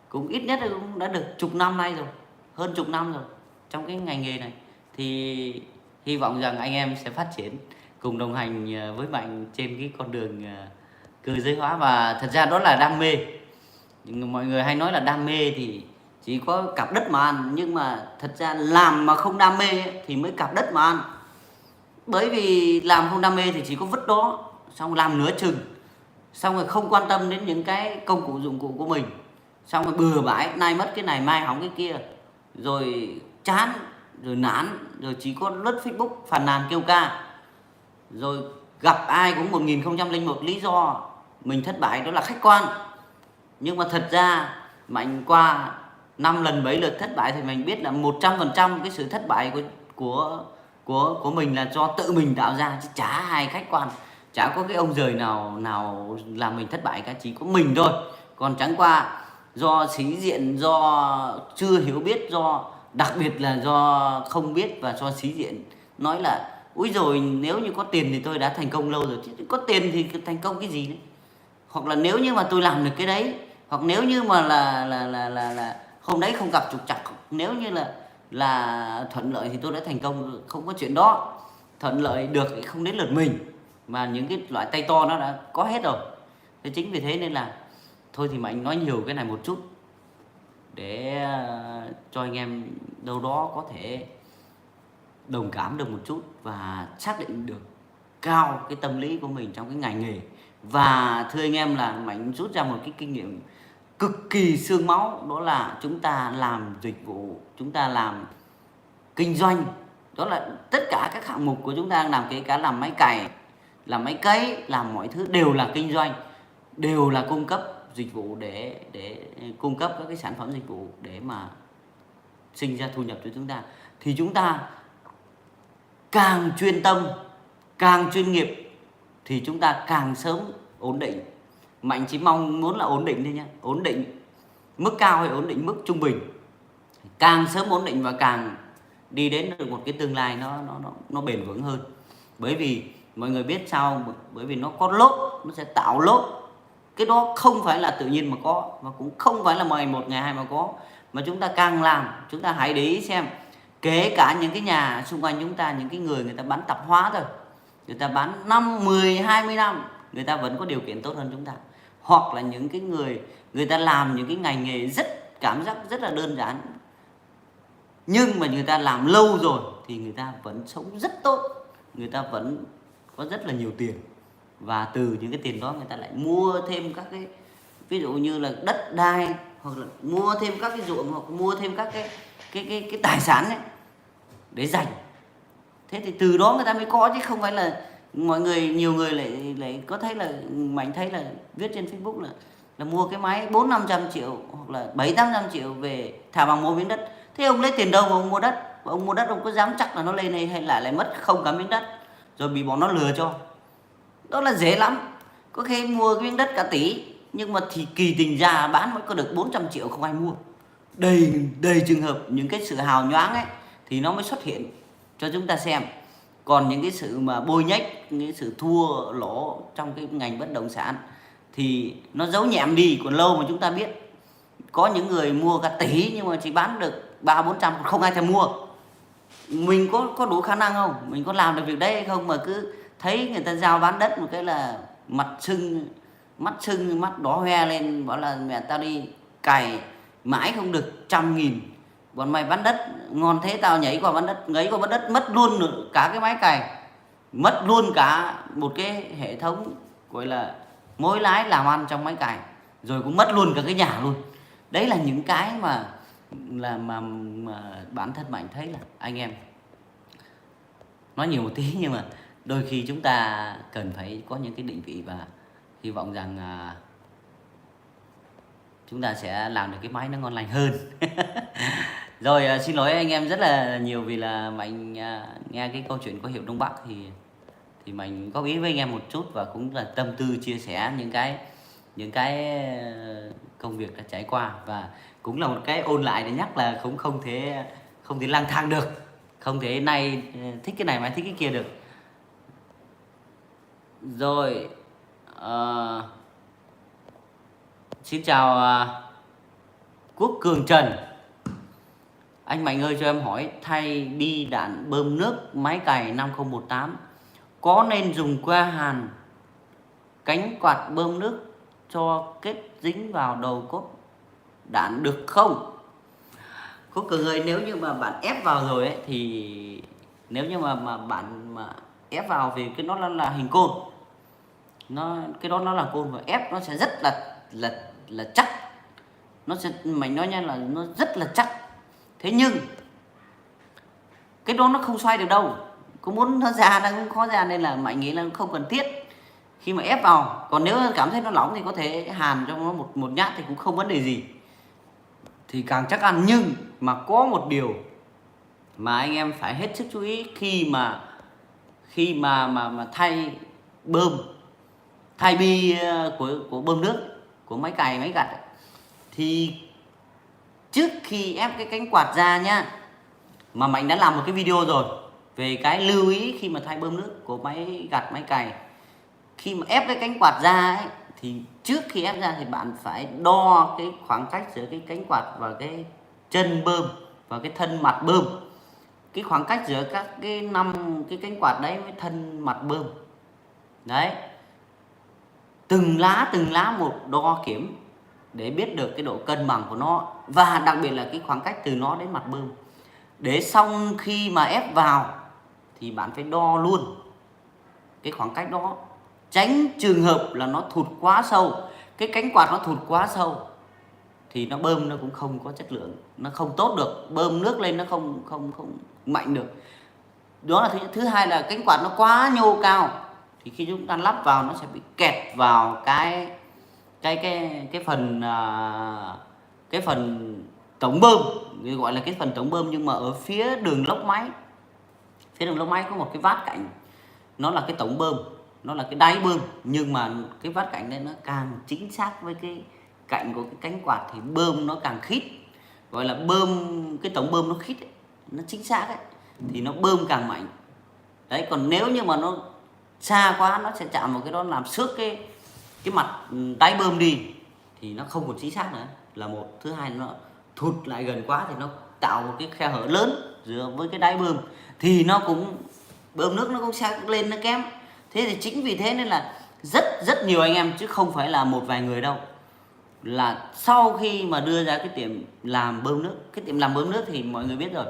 cũng ít nhất là cũng đã được chục năm nay rồi, hơn chục năm rồi trong cái ngành nghề này. Thì hy vọng rằng anh em sẽ phát triển cùng đồng hành với Mạnh trên cái con đường cơ giới hóa. Và thật ra đó là đam mê. Mọi người hay nói là đam mê thì chỉ có cặp đất mà ăn, nhưng mà thật ra làm mà không đam mê thì mới cặp đất mà ăn. Bởi vì làm không đam mê thì chỉ có vứt đó, xong làm nửa chừng, xong rồi không quan tâm đến những cái công cụ dụng cụ của mình, xong rồi bừa bãi, nay mất cái này mai hỏng cái kia, rồi chán, rồi nản, rồi chỉ có lướt Facebook phàn nàn kêu ca, rồi gặp ai cũng 1001 lý do mình thất bại, đó là khách quan. Nhưng mà thật ra Mạnh qua 5 lần 7 lượt thất bại thì mình biết là 100% cái sự thất bại của mình là do tự mình tạo ra, chứ chả ai khách quan, chả có cái ông giời nào làm mình thất bại cả, chỉ có mình thôi. Còn chẳng qua do sĩ diện, do chưa hiểu biết, do đặc biệt là do không biết, và do sĩ diện nói là úi rồi nếu như có tiền thì tôi đã thành công lâu rồi. Chứ có tiền thì thành công cái gì đấy, hoặc là nếu như mà tôi làm được cái đấy, hoặc nếu như mà là hôm đấy không gặp trục trặc, nếu như là thuận lợi thì tôi đã thành công. Không có chuyện đó, thuận lợi được thì không đến lượt mình, mà những cái loại tay to nó đã có hết rồi. Thế chính vì thế nên là thôi thì Mạnh nói nhiều cái này một chút để cho anh em đâu đó có thể đồng cảm được một chút, và xác định được cao cái tâm lý của mình trong cái ngành nghề. Và thưa anh em, là Mạnh rút ra một cái kinh nghiệm cực kỳ xương máu, đó là chúng ta làm dịch vụ, chúng ta làm kinh doanh, đó là tất cả các hạng mục của chúng ta đang làm, kể cả làm máy cày, làm máy cấy, làm mọi thứ đều là kinh doanh, đều là cung cấp dịch vụ, để cung cấp các cái sản phẩm dịch vụ để mà sinh ra thu nhập cho chúng ta. Thì chúng ta càng chuyên tâm, càng chuyên nghiệp thì chúng ta càng sớm ổn định. Mạnh chỉ mong muốn là ổn định thôi nhé, ổn định mức cao hay ổn định mức trung bình. Càng sớm ổn định và càng đi đến được một cái tương lai nó bền vững hơn. Bởi vì mọi người biết sao, bởi vì nó có lốp, nó sẽ tạo lốp. Cái đó không phải là tự nhiên mà có, và cũng không phải là ngày một ngày hai mà có, mà chúng ta càng làm. Chúng ta hãy để ý xem, kể cả những cái nhà xung quanh chúng ta, những cái người ta bán tạp hóa thôi, người ta bán 5, 10, 20 năm, người ta vẫn có điều kiện tốt hơn chúng ta. Hoặc là những cái người ta làm những cái ngành nghề cảm giác rất là đơn giản, nhưng mà người ta làm lâu rồi thì người ta vẫn sống rất tốt, người ta vẫn có rất là nhiều tiền, và từ những cái tiền đó người ta lại mua thêm các cái, ví dụ như là đất đai, hoặc là mua thêm các cái ruộng, hoặc mua thêm các cái tài sản ấy để dành. Thế thì từ đó người ta mới có, chứ không phải là mọi người, nhiều người lại có thấy là Mạnh thấy là viết trên Facebook là mua cái máy 400-500 triệu hoặc là 700-800 triệu về thả bằng mua miếng đất. Thế ông lấy tiền đâu mà ông mua đất? Và ông mua đất ông có dám chắc là nó lên hay lại mất không cả miếng đất rồi bị bọn nó lừa cho? Đó là dễ lắm. Có khi mua cái miếng đất cả tỷ nhưng mà thì kỳ tình ra bán mới có được 400 triệu không ai mua. Đầy trường hợp những cái sự hào nhoáng ấy thì nó mới xuất hiện cho chúng ta xem. Còn những cái sự mà bôi nhách, những cái sự thua lỗ trong cái ngành bất động sản thì nó giấu nhẹm đi, còn lâu mà chúng ta biết. Có những người mua cả tỷ nhưng mà chỉ bán được 300-400, không ai thèm mua. Mình có đủ khả năng không? Mình có làm được việc đấy hay không mà cứ thấy người ta giao bán đất một cái là mặt sưng, mắt đỏ hoe lên, bảo là mẹ tao đi cày mãi không được 100.000. Bọn mày bán đất ngon thế, tao nhảy qua bán đất, ngấy qua bán đất, mất luôn cả cái máy cày, mất luôn cả một cái hệ thống gọi là mối lái làm ăn trong máy cày, rồi cũng mất luôn cả cái nhà luôn. Đấy là những cái mà bản thân Mạnh thấy là anh em nói nhiều một tí nhưng mà đôi khi chúng ta cần phải có những cái định vị, và hy vọng rằng chúng ta sẽ làm được cái máy nó ngon lành hơn. Rồi xin lỗi anh em rất là nhiều vì là Mạnh nghe cái câu chuyện có hiệu Đông Bắc thì Mạnh góp ý với anh em một chút, và cũng là tâm tư chia sẻ những cái công việc đã trải qua, và cũng là một cái ôn lại để nhắc là cũng không thể lang thang được, không thể nay thích cái này mai thích cái kia được. Rồi xin chào Quốc Cường Trần. Anh Mạnh ơi cho em hỏi, thay bi đạn bơm nước máy cày 5018 có nên dùng que hàn cánh quạt bơm nước cho kết dính vào đầu cốt đạn được không? Quốc Cường ơi, nếu như mà bạn ép vào rồi ấy, thì nếu như mà bạn mà ép vào vì cái nó là hình côn, cái đó nó là côn, và ép nó sẽ rất là chắc, nó sẽ, Mạnh nói nha, là nó rất là chắc. Thế nhưng cái đó nó không xoay được đâu, có muốn nó ra nó cũng khó ra, nên là Mạnh nghĩ là không cần thiết khi mà ép vào. Còn nếu cảm thấy nó nóng thì có thể hàn cho nó một nhát thì cũng không vấn đề gì, thì càng chắc ăn. Nhưng mà có một điều mà anh em phải hết sức chú ý khi mà thay bi của bơm nước của máy cày máy gặt ấy, thì trước khi ép cái cánh quạt ra nhá, mà Mạnh đã làm một cái video rồi về cái lưu ý khi mà thay bơm nước của máy gặt máy cày. Khi mà ép cái cánh quạt ra ấy, thì trước khi ép ra thì bạn phải đo cái khoảng cách giữa cái cánh quạt và cái chân bơm và cái thân mặt bơm, cái khoảng cách giữa các cái cái cánh quạt đấy với thân mặt bơm đấy, từng lá một đo kiểm để biết được cái độ cân bằng của nó, và đặc biệt là cái khoảng cách từ nó đến mặt bơm. Để xong khi mà ép vào thì bạn phải đo luôn cái khoảng cách đó, tránh trường hợp là nó thụt quá sâu, cái cánh quạt nó thụt quá sâu thì nó bơm nó cũng không có chất lượng, nó không tốt được, bơm nước lên nó không mạnh được. Đó là thứ hai là cánh quạt nó quá nhô cao thì khi chúng ta lắp vào nó sẽ bị kẹt vào cái phần tổng bơm, gọi là cái phần tổng bơm, nhưng mà ở phía đường lốc máy có một cái vát cạnh, nó là cái tổng bơm, nó là cái đáy bơm, nhưng mà cái vát cạnh này nó càng chính xác với cái cạnh của cái cánh quạt thì bơm nó càng khít, gọi là cái tổng bơm nó khít ấy, nó chính xác ấy, thì nó bơm càng mạnh đấy. Còn nếu như mà nó xa quá, nó sẽ chạm vào cái đó làm xước cái mặt đáy bơm đi thì nó không còn chính xác nữa là một. Thứ hai nó thụt lại gần quá thì nó tạo một cái khe hở lớn giữa với cái đáy bơm, thì nó cũng bơm nước nó cũng sẽ lên nó kém. Thế thì chính vì thế nên là rất nhiều anh em, chứ không phải là một vài người đâu, là sau khi mà đưa ra cái tiệm làm bơm nước, cái tiệm làm bơm nước thì mọi người biết rồi,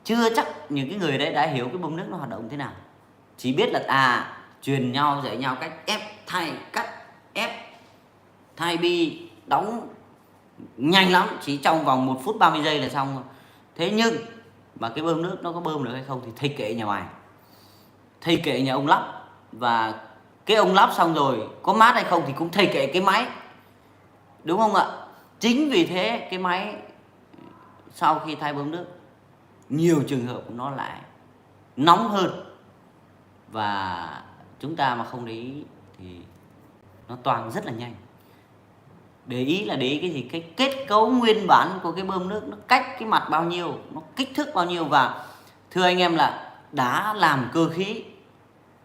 chưa chắc những cái người đấy đã hiểu cái bơm nước nó hoạt động thế nào, chỉ biết là truyền nhau dạy nhau cách ép thay cắt, ép thay bi đóng nhanh lắm, chỉ trong vòng 1 phút 30 giây là xong. Thế nhưng mà cái bơm nước nó có bơm được hay không thì thầy kệ nhà mày, thầy kệ nhà ông lắp. Và cái ông lắp xong rồi có mát hay không thì cũng thầy kệ cái máy, đúng không ạ? Chính vì thế cái máy sau khi thay bơm nước, nhiều trường hợp nó lại nóng hơn, và chúng ta mà không để ý thì nó toang rất là nhanh. Để ý là để ý cái gì? Cái kết cấu nguyên bản của cái bơm nước nó cách cái mặt bao nhiêu, nó kích thước bao nhiêu. Và thưa anh em là đã làm cơ khí,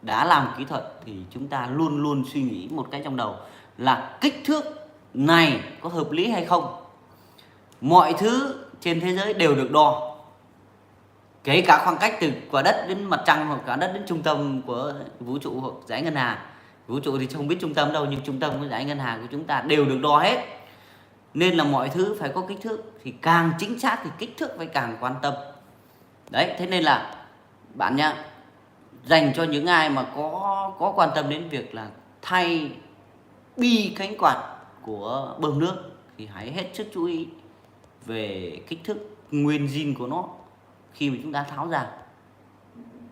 đã làm kỹ thuật thì chúng ta luôn luôn suy nghĩ một cái trong đầu là kích thước này có hợp lý hay không. Mọi thứ trên thế giới đều được đo, kể cả khoảng cách từ quả đất đến mặt trăng, hoặc cả đất đến trung tâm của vũ trụ hoặc dải ngân hà. Vũ trụ thì không biết trung tâm đâu, nhưng trung tâm của dải ngân hà của chúng ta đều được đo hết. Nên là mọi thứ phải có kích thước, thì càng chính xác thì kích thước phải càng quan tâm. Đấy, thế nên là bạn nhá, dành cho những ai mà có quan tâm đến việc là thay bi cánh quạt của bơm nước thì hãy hết sức chú ý về kích thước nguyên zin của nó khi mà chúng ta tháo ra.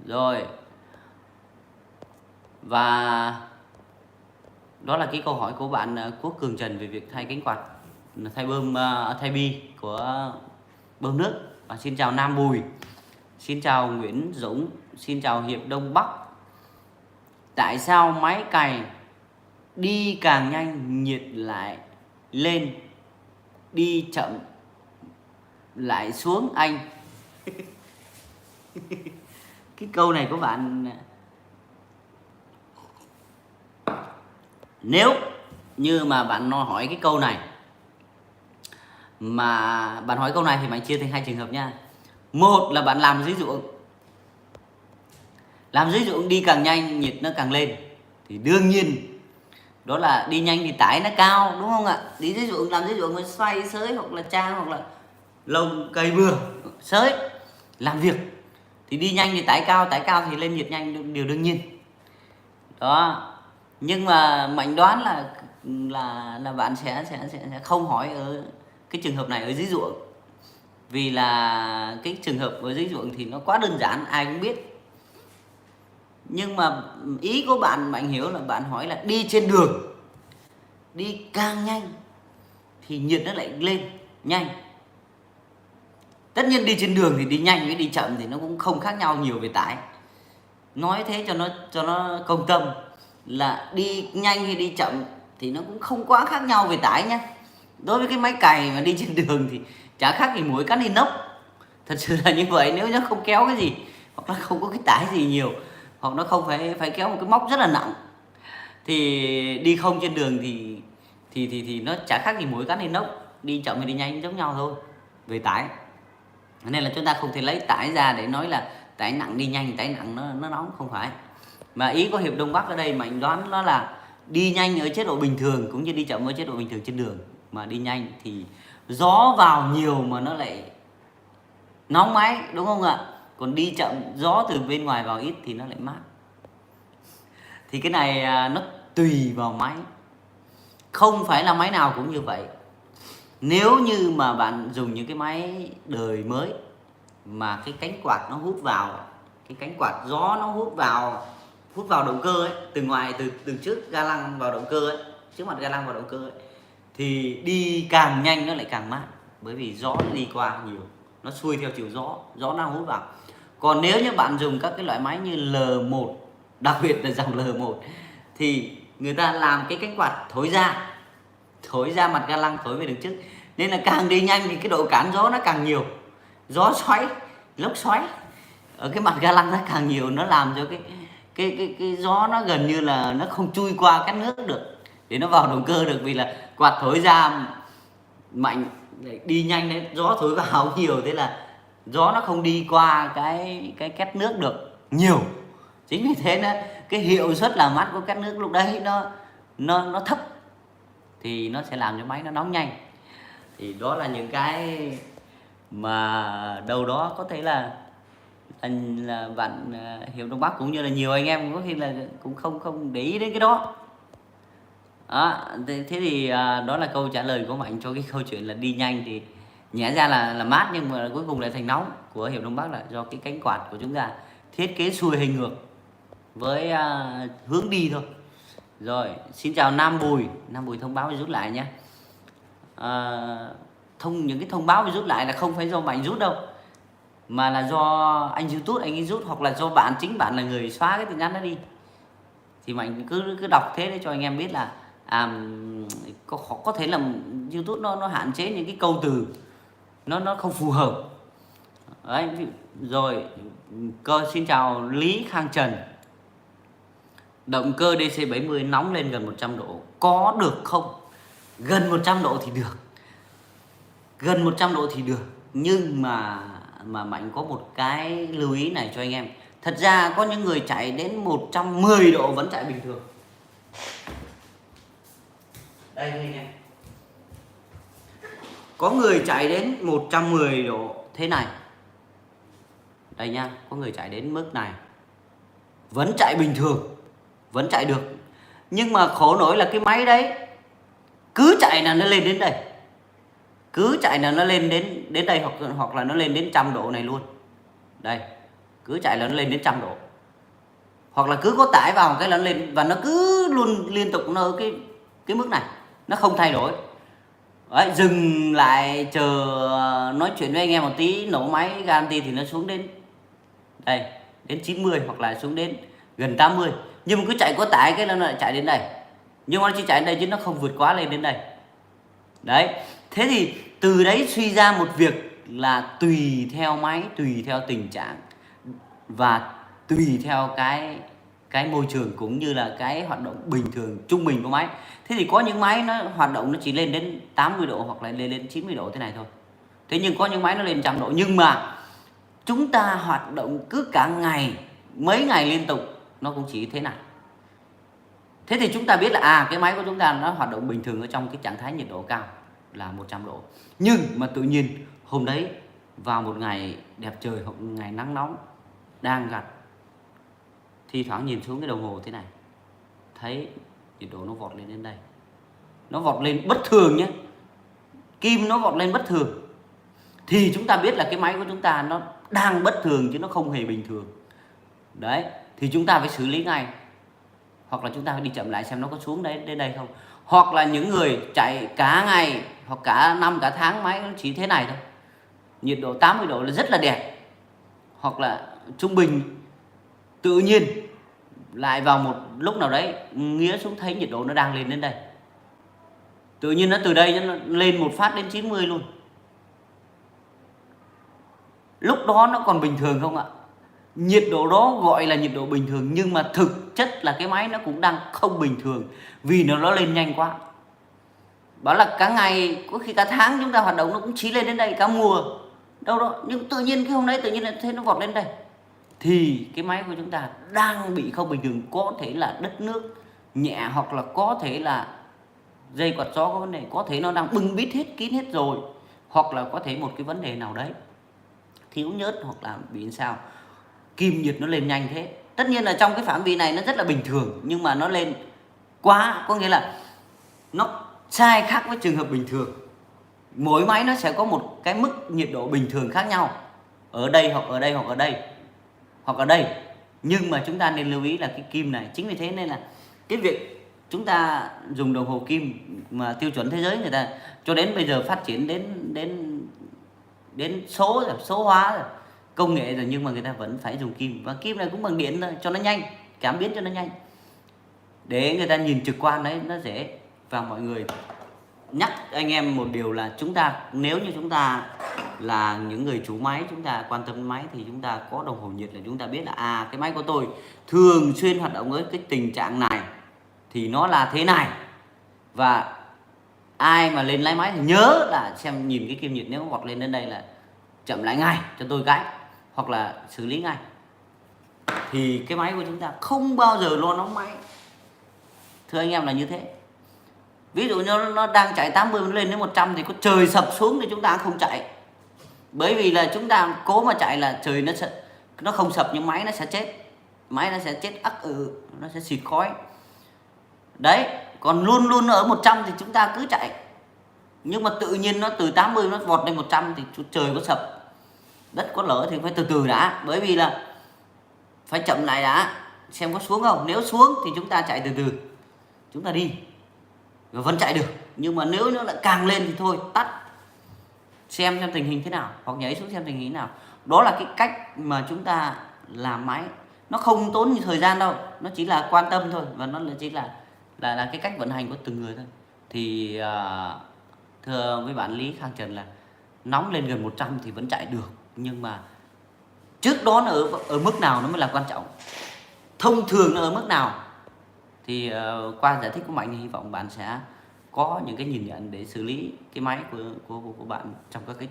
Rồi, và đó là cái câu hỏi của bạn Quốc Cường Trần về việc thay cánh quạt, thay bi của bơm nước. Và xin chào Nam Bùi, xin chào Nguyễn Dũng, xin chào Hiệp Đông Bắc. Tại sao máy cày đi càng nhanh nhiệt lại lên, đi chậm lại xuống anh? Cái câu này của bạn, nếu như mà bạn hỏi cái câu này, mà bạn hỏi câu này thì bạn chia thành hai trường hợp nha. Một là bạn làm dưới ruộng, làm dưới ruộng đi càng nhanh nhiệt nó càng lên, thì đương nhiên đó là đi nhanh thì tải nó cao, đúng không ạ? Đi dưới ruộng, làm dưới ruộng mà xoay sới hoặc là trang hoặc là lồng cây bừa sới làm việc thì đi nhanh thì tải cao thì lên nhiệt nhanh, điều đương nhiên đó. Nhưng mà Mạnh đoán là bạn sẽ không hỏi ở cái trường hợp này ở dưới ruộng, vì là cái trường hợp ở dưới ruộng thì nó quá đơn giản, ai cũng biết. Nhưng mà ý của bạn Mạnh hiểu là bạn hỏi là đi trên đường, đi càng nhanh thì nhiệt nó lại lên nhanh. Tất nhiên đi trên đường thì đi nhanh với đi chậm thì nó cũng không khác nhau nhiều về tải. Nói thế cho nó công tâm, là đi nhanh hay đi chậm thì nó cũng không quá khác nhau về tải nhá. Đối với cái máy cày mà đi trên đường thì chả khác gì muỗi cắn inox. Thật sự là như vậy. Nếu nó không kéo cái gì, hoặc là không có cái tải gì nhiều, hoặc nó không phải kéo một cái móc rất là nặng, thì đi không trên đường thì nó chả khác gì muỗi cắn inox. Đi chậm hay đi nhanh giống nhau thôi về tải. Nên là chúng ta không thể lấy tải ra để nói là tải nặng đi nhanh, tải nặng nó nóng, không phải. Mà ý của Hiệp Đông Bắc ở đây Mạnh đoán nó là đi nhanh ở chế độ bình thường cũng như đi chậm ở chế độ bình thường trên đường. Mà đi nhanh thì gió vào nhiều mà nó lại nóng máy, đúng không ạ? Còn đi chậm gió từ bên ngoài vào ít thì nó lại mát. Thì cái này nó tùy vào máy, không phải là máy nào cũng như vậy. Nếu như mà bạn dùng những cái máy đời mới mà cái cánh quạt nó hút vào, cái cánh quạt gió nó hút vào động cơ ấy, từ ngoài, từ trước ga lăng vào động cơ ấy, trước mặt ga lăng vào động cơ ấy, thì đi càng nhanh nó lại càng mát, bởi vì gió nó đi qua nhiều, nó xuôi theo chiều gió nó hút vào. Còn nếu như bạn dùng các cái loại máy như L1, đặc biệt là dòng L1, thì người ta làm cái cánh quạt thổi ra mặt ga lăng, thổi về đường trước, nên là càng đi nhanh thì cái độ cản gió nó càng nhiều, gió xoáy, lốc xoáy ở cái mặt ga lăng nó càng nhiều, nó làm cho cái gió nó gần như là nó không chui qua cái nước được để nó vào động cơ được, vì là quạt thổi ra mạnh, đi nhanh đấy, gió thổi vào nhiều, thế là gió nó không đi qua cái két nước được nhiều. Chính vì thế nó cái hiệu suất làm mát của két nước lúc đấy nó thấp, thì nó sẽ làm cho máy nó nóng nhanh. Thì đó là những cái mà đâu đó có thể là bạn Hiệp Đông Bắc cũng như là nhiều anh em có khi là cũng không để ý đến cái đó. Thế thì đó là câu trả lời của Mạnh cho cái câu chuyện là đi nhanh thì nhẽ ra là mát nhưng mà cuối cùng lại thành nóng. Của hiệu Đông Bắc là do cái cánh quạt của chúng ta thiết kế xuôi hình ngược với hướng đi thôi. Rồi, xin chào Nam Bùi thông báo rút lại nhé. Những cái thông báo rút lại là không phải do Mạnh rút đâu, mà là do anh YouTube anh ấy rút, hoặc là do chính bạn là người xóa cái tin nhắn đó đi. Thì Mạnh cứ đọc thế để cho anh em biết là có thể là YouTube nó hạn chế những cái câu từ nó không phù hợp. Đấy, rồi xin chào Lý Khang Trần. Động cơ DC70 nóng lên gần 100 độ có được không? Gần 100 độ thì được. Gần 100 độ thì được. Nhưng mà Mạnh có một cái lưu ý này cho anh em. Thật ra có những người chạy đến 110 độ vẫn chạy bình thường. Đây anh em. Có người chạy đến 110 độ thế này. Đây nha, có người chạy đến mức này vẫn chạy bình thường, vẫn chạy được. Nhưng mà khổ nổi là cái máy đấy cứ chạy là nó lên đến đây, cứ chạy là nó lên đến đây, hoặc là nó lên đến 100 độ này luôn. Đây, cứ chạy là nó lên đến 100 độ, hoặc là cứ có tải vào cái là nó lên, và nó cứ luôn liên tục nó ở cái mức này, nó không thay đổi. Đấy, dừng lại chờ nói chuyện với anh em một tí, nổ máy garanti thì nó xuống đến đây, đến 90 hoặc là xuống đến gần 80. Nhưng mà cứ chạy có tải cái là nó lại chạy đến đây, nhưng mà nó chỉ chạy đến đây chứ nó không vượt quá lên đến đây. Đấy, thế thì từ đấy suy ra một việc là tùy theo máy, tùy theo tình trạng và tùy theo cái môi trường cũng như là cái hoạt động bình thường trung bình của máy. Thế thì có những máy nó hoạt động nó chỉ lên đến 80 độ hoặc là lên 90 độ thế này thôi. Thế nhưng có những máy nó lên 100 độ, nhưng mà chúng ta hoạt động cứ cả ngày, mấy ngày liên tục nó cũng chỉ thế này. Thế thì chúng ta biết là cái máy của chúng ta nó hoạt động bình thường ở trong cái trạng thái nhiệt độ cao là 100 độ. Nhưng mà tự nhiên hôm đấy vào một ngày đẹp trời hoặc ngày nắng nóng đang gặt, thi thoảng nhìn xuống cái đồng hồ thế này, thấy nhiệt độ nó vọt lên đến đây, nó vọt lên bất thường nhé, kim nó vọt lên bất thường, thì chúng ta biết là cái máy của chúng ta nó đang bất thường chứ nó không hề bình thường. Đấy, thì chúng ta phải xử lý ngay, hoặc là chúng ta phải đi chậm lại xem nó có xuống đến đây không. Hoặc là những người chạy cả ngày hoặc cả năm cả tháng máy nó chỉ thế này thôi, nhiệt độ 80 độ là rất là đẹp, hoặc là trung bình, tự nhiên lại vào một lúc nào đấy nghĩa xuống thấy nhiệt độ nó đang lên đến đây, tự nhiên nó từ đây nó lên một phát đến 90 luôn. Lúc đó nó còn bình thường không ạ? Nhiệt độ đó gọi là nhiệt độ bình thường, nhưng mà thực chất là cái máy nó cũng đang không bình thường, vì nó lên nhanh quá. Bảo là cả ngày, có khi cả tháng chúng ta hoạt động nó cũng chỉ lên đến đây, cả mùa đâu đó, nhưng tự nhiên cái hôm đấy tự nhiên là thấy nó vọt lên đây, thì cái máy của chúng ta đang bị không bình thường. Có thể là đất nước nhẹ, hoặc là có thể là dây quạt gió có vấn đề, có thể nó đang bưng bít hết kín hết rồi, hoặc là có thể một cái vấn đề nào đấy thiếu nhớt, hoặc là bị sao kim nhiệt nó lên nhanh thế. Tất nhiên là trong cái phạm vi này nó rất là bình thường, nhưng mà nó lên quá, có nghĩa là nó sai khác với trường hợp bình thường. Mỗi máy nó sẽ có một cái mức nhiệt độ bình thường khác nhau, ở đây hoặc ở đây hoặc ở đây hoặc ở đây. Nhưng mà chúng ta nên lưu ý là cái kim này, chính vì thế nên là cái việc chúng ta dùng đồng hồ kim mà tiêu chuẩn thế giới người ta cho đến bây giờ phát triển đến số rồi, số hóa rồi, công nghệ rồi, nhưng mà người ta vẫn phải dùng kim. Và kim này cũng bằng điện thôi, cho nó nhanh, cảm biến cho nó nhanh, để người ta nhìn trực quan đấy nó dễ. Và mọi người nhắc anh em một điều là chúng ta, nếu như chúng ta là những người chủ máy, chúng ta quan tâm đến máy, thì chúng ta có đồng hồ nhiệt là chúng ta biết là cái máy của tôi thường xuyên hoạt động với cái tình trạng này thì nó là thế này. Và ai mà lên lái máy thì nhớ là xem, nhìn cái kim nhiệt, nếu vọt lên đến đây là chậm lại ngay cho tôi cái, hoặc là xử lý ngay, thì cái máy của chúng ta không bao giờ lo nóng máy. Thưa anh em là như thế. Ví dụ như nó đang chạy 80 nó lên đến 100 thì có trời sập xuống thì chúng ta không chạy, bởi vì là chúng ta cố mà chạy là trời nó không sập nhưng máy nó sẽ chết, máy nó sẽ chết nó sẽ xịt khói đấy. Còn luôn luôn ở 100 thì chúng ta cứ chạy, Nhưng mà tự nhiên nó từ 80 nó vọt lên 100 thì trời có sập đất có lở thì phải từ từ đã, bởi vì là phải chậm lại đã xem có xuống không. Nếu xuống thì chúng ta chạy từ từ, chúng ta đi và vẫn chạy được. Nhưng mà nếu nó lại càng lên thì thôi tắt, xem tình hình thế nào, hoặc nhảy xuống xem tình hình thế nào. Đó là cái cách mà chúng ta làm máy, nó không tốn nhiều thời gian đâu, nó chỉ là quan tâm thôi, và nó chỉ là cái cách vận hành của từng người thôi. Thì thưa với bạn Lý Khang Trần là nóng lên gần 100 thì vẫn chạy được, nhưng mà trước đó nó ở mức nào nó mới là quan trọng, thông thường nó ở mức nào. Thì qua giải thích của Mạnh thì hy vọng bạn sẽ có những cái nhìn nhận để xử lý cái máy của bạn trong các cái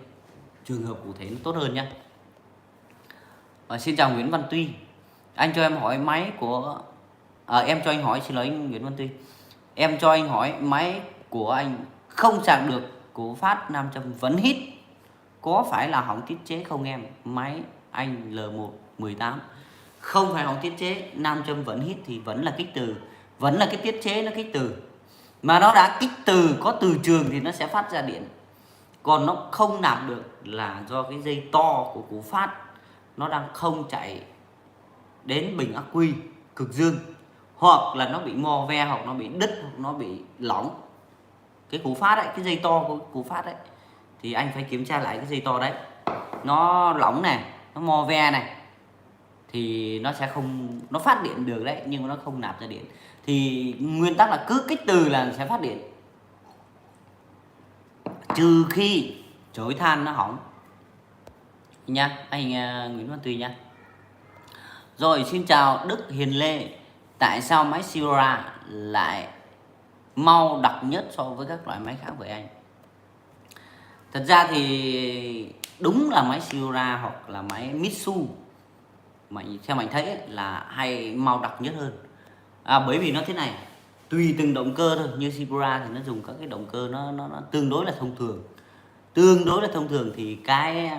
trường hợp cụ thể nó tốt hơn nhé. Xin chào Nguyễn Văn Tuy, anh cho em hỏi máy của em cho anh hỏi, xin lỗi anh Nguyễn Văn Tuy, em cho anh hỏi máy của anh không sạc được, của phát nam châm vẫn hít, có phải là hỏng tiết chế không em? Máy anh L118 không phải hỏng tiết chế, nam châm vẫn hít thì vẫn là kích từ, vẫn là cái tiết chế nó kích từ, mà nó đã kích từ có từ trường thì nó sẽ phát ra điện. Còn nó không nạp được là do cái dây to của củ phát nó đang không chạy đến bình ắc quy cực dương, hoặc là nó bị mo ve, hoặc nó bị đứt, hoặc nó bị lỏng cái củ phát ấy, cái dây to của củ phát ấy, thì anh phải kiểm tra lại cái dây to đấy, nó lỏng này, nó mo ve này, thì nó sẽ không, nó phát điện được đấy nhưng mà nó không nạp ra điện. Thì nguyên tắc là cứ kích từ là sẽ phát điện, trừ khi chổi than nó hỏng nha anh Nguyễn Văn Tùy nha. Rồi xin chào Đức Hiền Lê, tại sao máy Sierra lại mau đặc nhất so với các loại máy khác vậy anh? Thật ra thì đúng là máy Sierra hoặc là máy Mitsu theo Mạnh thấy ấy, là hay mau đặc nhất hơn. Bởi vì nó thế này, tùy từng động cơ thôi. Như Sierra thì nó dùng các cái động cơ nó tương đối là thông thường, thì cái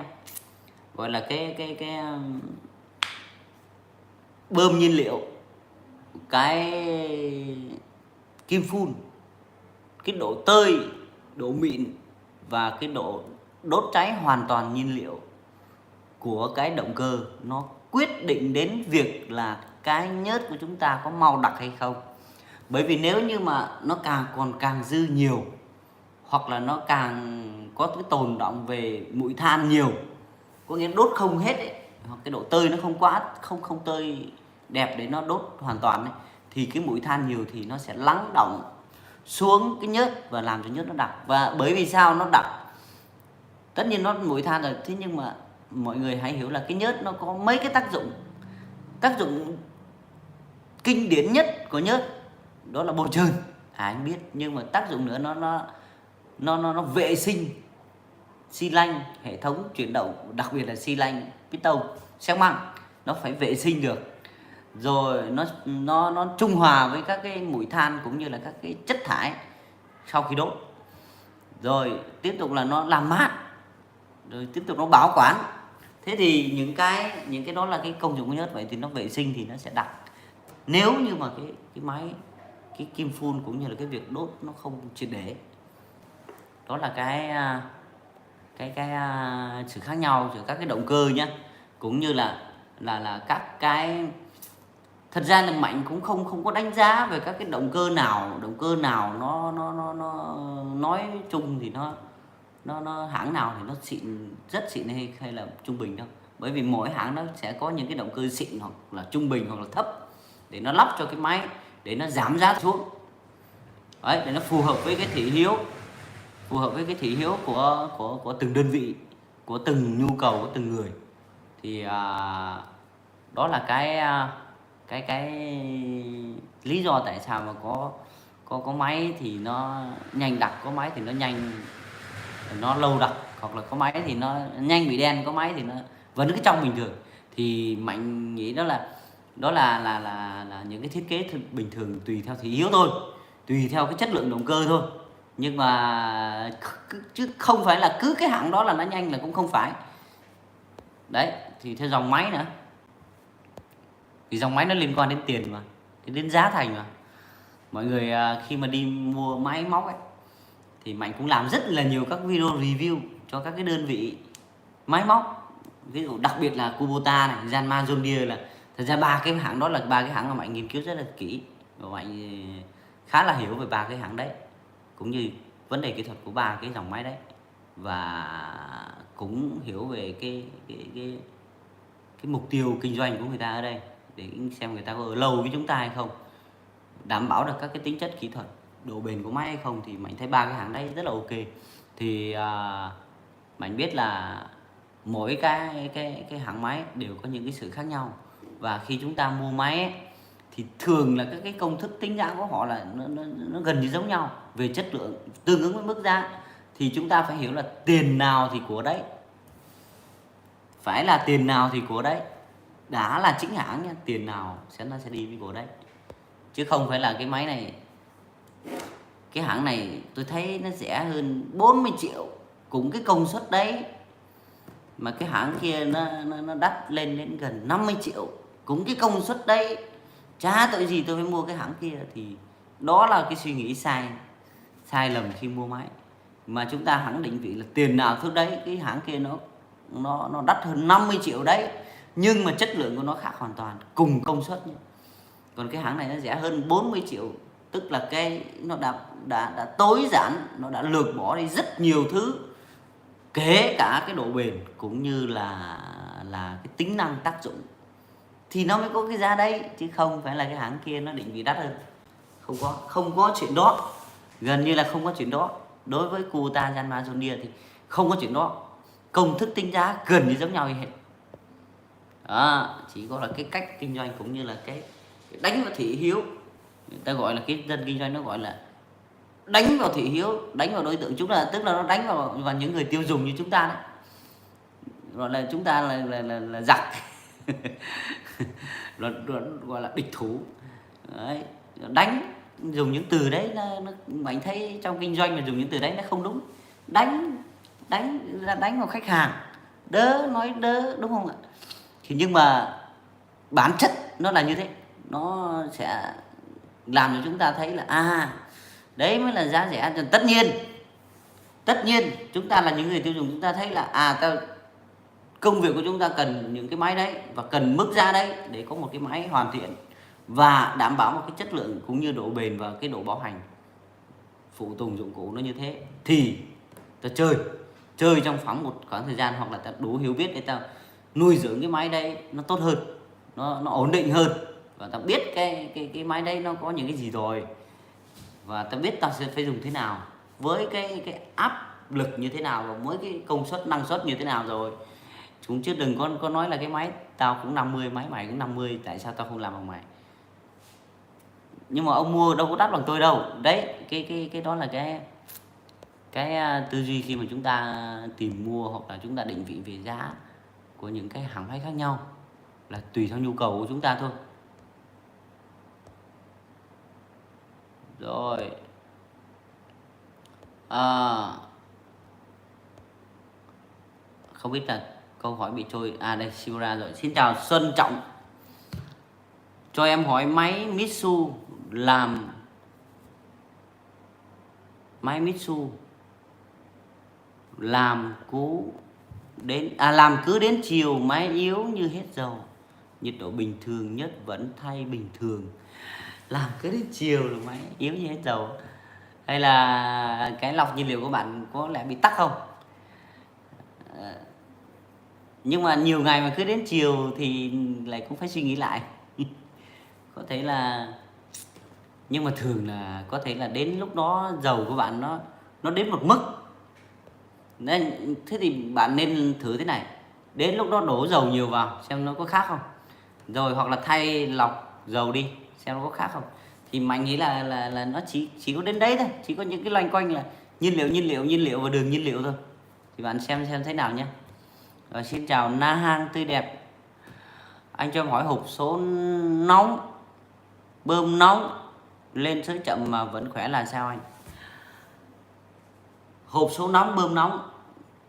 gọi là cái bơm nhiên liệu, cái kim phun, cái độ tơi, độ mịn và cái độ đốt cháy hoàn toàn nhiên liệu của cái động cơ nó quyết định đến việc là cái nhớt của chúng ta có mau đặc hay không. Bởi vì nếu như mà nó càng dư nhiều, hoặc là nó càng có cái tồn đọng về bụi than nhiều, có nghĩa đốt không hết ấy, hoặc cái độ tơi nó không tơi đẹp để nó đốt hoàn toàn ấy, thì cái bụi than nhiều thì nó sẽ lắng đọng xuống cái nhớt và làm cho nhớt nó đặc. Và bởi vì sao nó đặc? Tất nhiên nó bụi than rồi, thế nhưng mà mọi người hãy hiểu là cái nhớt nó có mấy cái tác dụng. Tác dụng kinh điển nhất của nhớt đó là bôi trơn, anh biết, nhưng mà tác dụng nữa nó vệ sinh xi lanh, hệ thống chuyển động, đặc biệt là xi lanh, piston, xi măng, nó phải vệ sinh được. Rồi nó trung hòa với các cái mùi than cũng như là các cái chất thải sau khi đốt. Rồi tiếp tục là nó làm mát, rồi tiếp tục nó bảo quản. Thế thì những cái đó là cái công dụng của nhớt. Vậy thì nó vệ sinh thì nó sẽ đặc. Nếu như mà cái máy, cái kim phun cũng như là cái việc đốt nó không triệt để. Đó là cái sự khác nhau giữa các cái động cơ nhé, cũng như là các cái. Thật ra là Mạnh cũng không có đánh giá về các cái động cơ nào nó nói chung thì nó hãng nào thì nó xịn, rất xịn hay là trung bình đâu. Bởi vì mỗi hãng nó sẽ có những cái động cơ xịn hoặc là trung bình hoặc là thấp để nó lắp cho cái máy, để nó giảm giá xuống đấy, để nó phù hợp với cái thị hiếu của từng đơn vị, của từng nhu cầu của từng người. Thì đó là cái lý do tại sao mà có máy thì nó nhanh đặc, có máy thì nó nhanh nó lâu đặc, hoặc là có máy thì nó nhanh bị đen, có máy thì nó vẫn cứ trong bình thường. Thì Mạnh nghĩ đó là những cái thiết kế bình thường, tùy theo thị hiếu thôi, tùy theo cái chất lượng động cơ thôi. Nhưng mà chứ không phải là cứ cái hãng đó là nó nhanh, là cũng không phải. Đấy, thì theo dòng máy nữa, vì dòng máy nó liên quan đến tiền mà, đến giá thành mà. Mọi người khi mà đi mua máy móc ấy, thì Mạnh cũng làm rất là nhiều các video review cho các cái đơn vị máy móc, ví dụ đặc biệt là Kubota này, Yanmar, John Deere, là thật ra ba cái hãng đó là ba cái hãng mà Mạnh nghiên cứu rất là kỹ và Mạnh khá là hiểu về ba cái hãng đấy, cũng như vấn đề kỹ thuật của ba cái dòng máy đấy, và cũng hiểu về cái mục tiêu kinh doanh của người ta ở đây, để xem người ta có ở lâu với chúng ta hay không, đảm bảo được các cái tính chất kỹ thuật, độ bền của máy hay không. Thì Mạnh thấy ba cái hãng đấy rất là ok. Thì Mạnh biết là mỗi cái hãng máy đều có những cái sự khác nhau, và khi chúng ta mua máy ấy, thì thường là các cái công thức tính giá của họ là nó gần như giống nhau về chất lượng, tương ứng với mức giá. Thì chúng ta phải hiểu là tiền nào thì của đấy, phải là tiền nào thì của đấy, đã là chính hãng nha, tiền nào nó sẽ đi với của đấy, chứ không phải là cái máy này, cái hãng này tôi thấy nó rẻ hơn 40 triệu cũng cái công suất đấy, mà cái hãng kia nó đắt lên đến gần 50 triệu cũng cái công suất đấy, chả tội gì tôi phải mua cái hãng kia. Thì đó là cái suy nghĩ sai lầm khi mua máy, mà chúng ta hẳn định vị là tiền nào thứ đấy, cái hãng kia nó đắt hơn 50 triệu đấy, nhưng mà chất lượng của nó khác hoàn toàn, cùng công suất nhé. Còn cái hãng này nó rẻ hơn 40 triệu, tức là cái nó đã tối giản, nó đã lược bỏ đi rất nhiều thứ, kể cả cái độ bền cũng như là cái tính năng tác dụng, thì nó mới có cái giá đấy, chứ không phải là cái hãng kia nó định vị đắt hơn. Không có chuyện đó, gần như là không có chuyện đó. Đối với Kubota, Yanmar, John Deere thì không có chuyện đó, công thức tính giá gần như giống nhau như hết. Chỉ có là cái cách kinh doanh cũng như là cái đánh vào thị hiếu, người ta gọi là cái dân kinh doanh nó gọi là đánh vào thị hiếu, đánh vào đối tượng chúng ta, tức là nó đánh vào những người tiêu dùng như chúng ta đấy, gọi là chúng ta là giặc gọi là địch thủ đấy. Đánh, dùng những từ đấy nó Mạnh thấy trong kinh doanh mà dùng những từ đấy nó không đúng. Đánh vào khách hàng, nói đỡ, đúng không ạ? Thì nhưng mà bản chất nó là như thế, nó sẽ làm cho chúng ta thấy là đấy mới là giá rẻ. Tất nhiên chúng ta là những người tiêu dùng, chúng ta thấy là công việc của chúng ta cần những cái máy đấy và cần mức giá đấy để có một cái máy hoàn thiện và đảm bảo một cái chất lượng cũng như độ bền và cái độ bảo hành phụ tùng dụng cụ nó như thế, thì ta chơi trong khoảng một khoảng thời gian, hoặc là ta đủ hiểu biết để ta nuôi dưỡng cái máy đấy nó tốt hơn, nó ổn định hơn, và ta biết cái máy đấy nó có những cái gì rồi, và ta biết ta sẽ phải dùng thế nào, với cái áp lực như thế nào, và với cái công suất năng suất như thế nào rồi. Chúng chứ đừng có nói là cái máy tao cũng 50, máy mày cũng 50, tại sao tao không làm bằng mày. Nhưng mà ông mua đâu có đắt bằng tôi đâu. Đấy, cái đó là cái tư duy khi mà chúng ta tìm mua, hoặc là chúng ta định vị về giá của những cái hãng máy khác nhau, là tùy theo nhu cầu của chúng ta thôi. Rồi không biết là câu hỏi bị trôi. Đây Shibura rồi. Xin chào Xuân Trọng, cho em hỏi máy Mitsu làm làm cứ đến chiều máy yếu như hết dầu, nhiệt độ bình thường nhất vẫn thay bình thường. Làm cứ đến chiều là máy yếu như hết dầu, hay là cái lọc nhiên liệu của bạn có lẽ bị tắc không? Nhưng mà nhiều ngày mà cứ đến chiều thì lại cũng phải suy nghĩ lại có thể là, nhưng mà thường là có thể là đến lúc đó dầu của bạn nó đến một mức nên, thế thì bạn nên thử thế này, đến lúc đó đổ dầu nhiều vào xem nó có khác không, rồi hoặc là thay lọc dầu đi xem nó có khác không. Thì Mạnh nghĩ là nó chỉ có đến đấy thôi, chỉ có những cái loanh quanh là nhiên liệu và đường nhiên liệu thôi. Thì bạn xem thế nào nhé. Rồi, xin chào Na Hang tươi đẹp, anh cho em hỏi hộp số nóng bơm nóng lên sới chậm mà vẫn khỏe là sao anh? Hộp số nóng bơm nóng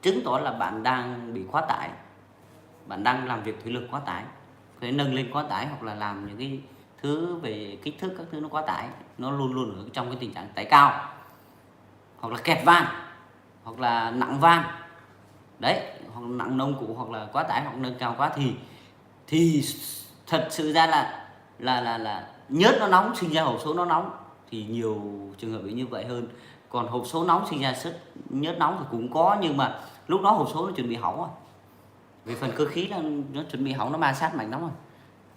chứng tỏ là bạn đang bị quá tải, bạn đang làm việc thủy lực quá tải, có thể nâng lên quá tải, hoặc là làm những cái thứ về kích thước các thứ nó quá tải, nó luôn ở trong cái tình trạng tải cao. hoặc là kẹt van, hoặc là nặng van đấy, hoặc là nặng nông cụ, hoặc là quá tải, hoặc nâng cao quá, thì thật sự ra là nhớt nó nóng sinh ra hộp số nó nóng, thì nhiều trường hợp bị như vậy hơn. Còn hộp số nóng sinh ra nhớt nóng thì cũng có, nhưng mà lúc đó hộp số nó chuẩn bị hỏng rồi, vì phần cơ khí nó chuẩn bị hỏng, nó ma sát mạnh lắm rồi.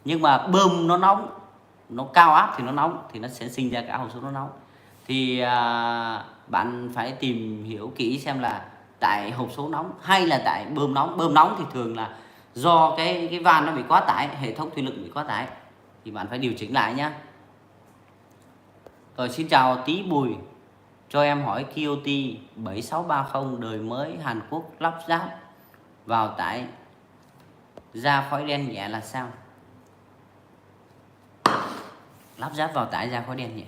Nhưng mà bơm nó nóng, nó cao áp thì nó nóng, thì nó sẽ sinh ra cả hộp số nó nóng. Thì bạn phải tìm hiểu kỹ xem là tại hộp số nóng hay là tại bơm nóng. Bơm nóng thì thường là do cái van nó bị quá tải, hệ thống thủy lực bị quá tải, thì bạn phải điều chỉnh lại nhá. Rồi, xin chào Tí Bùi, cho em hỏi KOT 7630 đời mới Hàn Quốc lắp ráp vào tải ra khói đen nhẹ là sao? Lắp ráp vào tải ra khói đen nhẹ,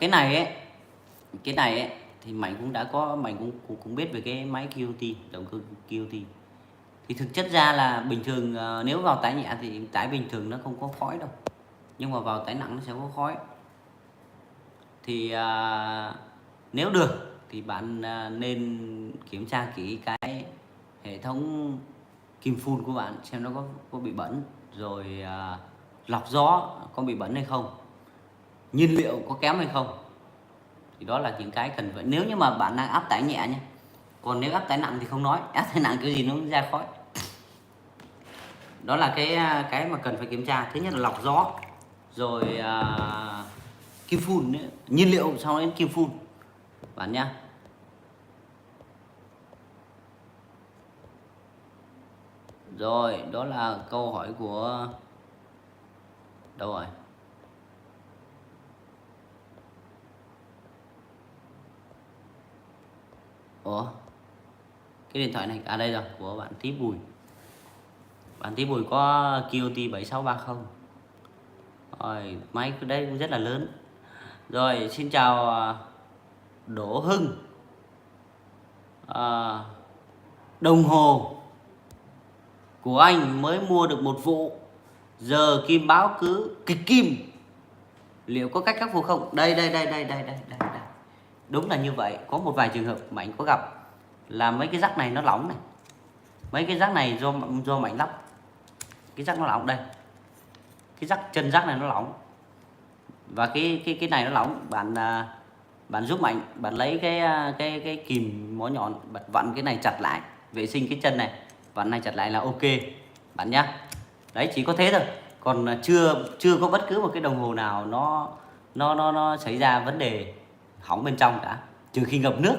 cái này ấy thì Mạnh cũng đã có, Mạnh cũng biết về cái máy KOT, động cơ KOT. Thì thực chất ra là bình thường nếu vào tải nhẹ thì tải bình thường nó không có khói đâu, nhưng mà vào tải nặng nó sẽ có khói. Thì nếu được thì bạn nên kiểm tra kỹ cái hệ thống kim phun của bạn, xem nó có bị bẩn, rồi lọc gió có bị bẩn hay không, nhiên liệu có kém hay không. Thì đó là những cái cần phải, nếu như mà bạn đang áp tải nhẹ nhé. Còn nếu áp tải nặng thì không nói, áp tải nặng kiểu gì nó cũng ra khói. Đó là cái mà cần phải kiểm tra. Thứ nhất là lọc gió, rồi kim phun nữa, nhiên liệu, sau đến kim phun bạn nhá. Rồi, đó là câu hỏi của đâu rồi? Ủa, cái điện thoại này à, đây rồi, của bạn Tí Bùi. Bạn Tí Bùi có KOT 7630. Rồi, máy cái đây cũng rất là lớn. Rồi, xin chào Đỗ Hưng. Đồng hồ của anh mới mua được một vụ, giờ kim báo cứ kịch kim, liệu có cách khắc phục không? Đây. Đúng là như vậy. Có một vài trường hợp Mạnh có gặp là mấy cái rắc này nó lỏng này. Mấy cái rắc này do Mạnh lắp, cái rắc nó lỏng đây, cái rắc chân rắc này nó lỏng, và cái này nó lỏng. Bạn giúp Mạnh, bạn lấy cái kìm mó nhọn, bạn vặn cái này chặt lại, vệ sinh cái chân này, vặn này chặt lại là ok bạn nhá. Đấy, chỉ có thế thôi. Còn chưa có bất cứ một cái đồng hồ nào nó xảy ra vấn đề hỏng bên trong cả, trừ khi ngập nước.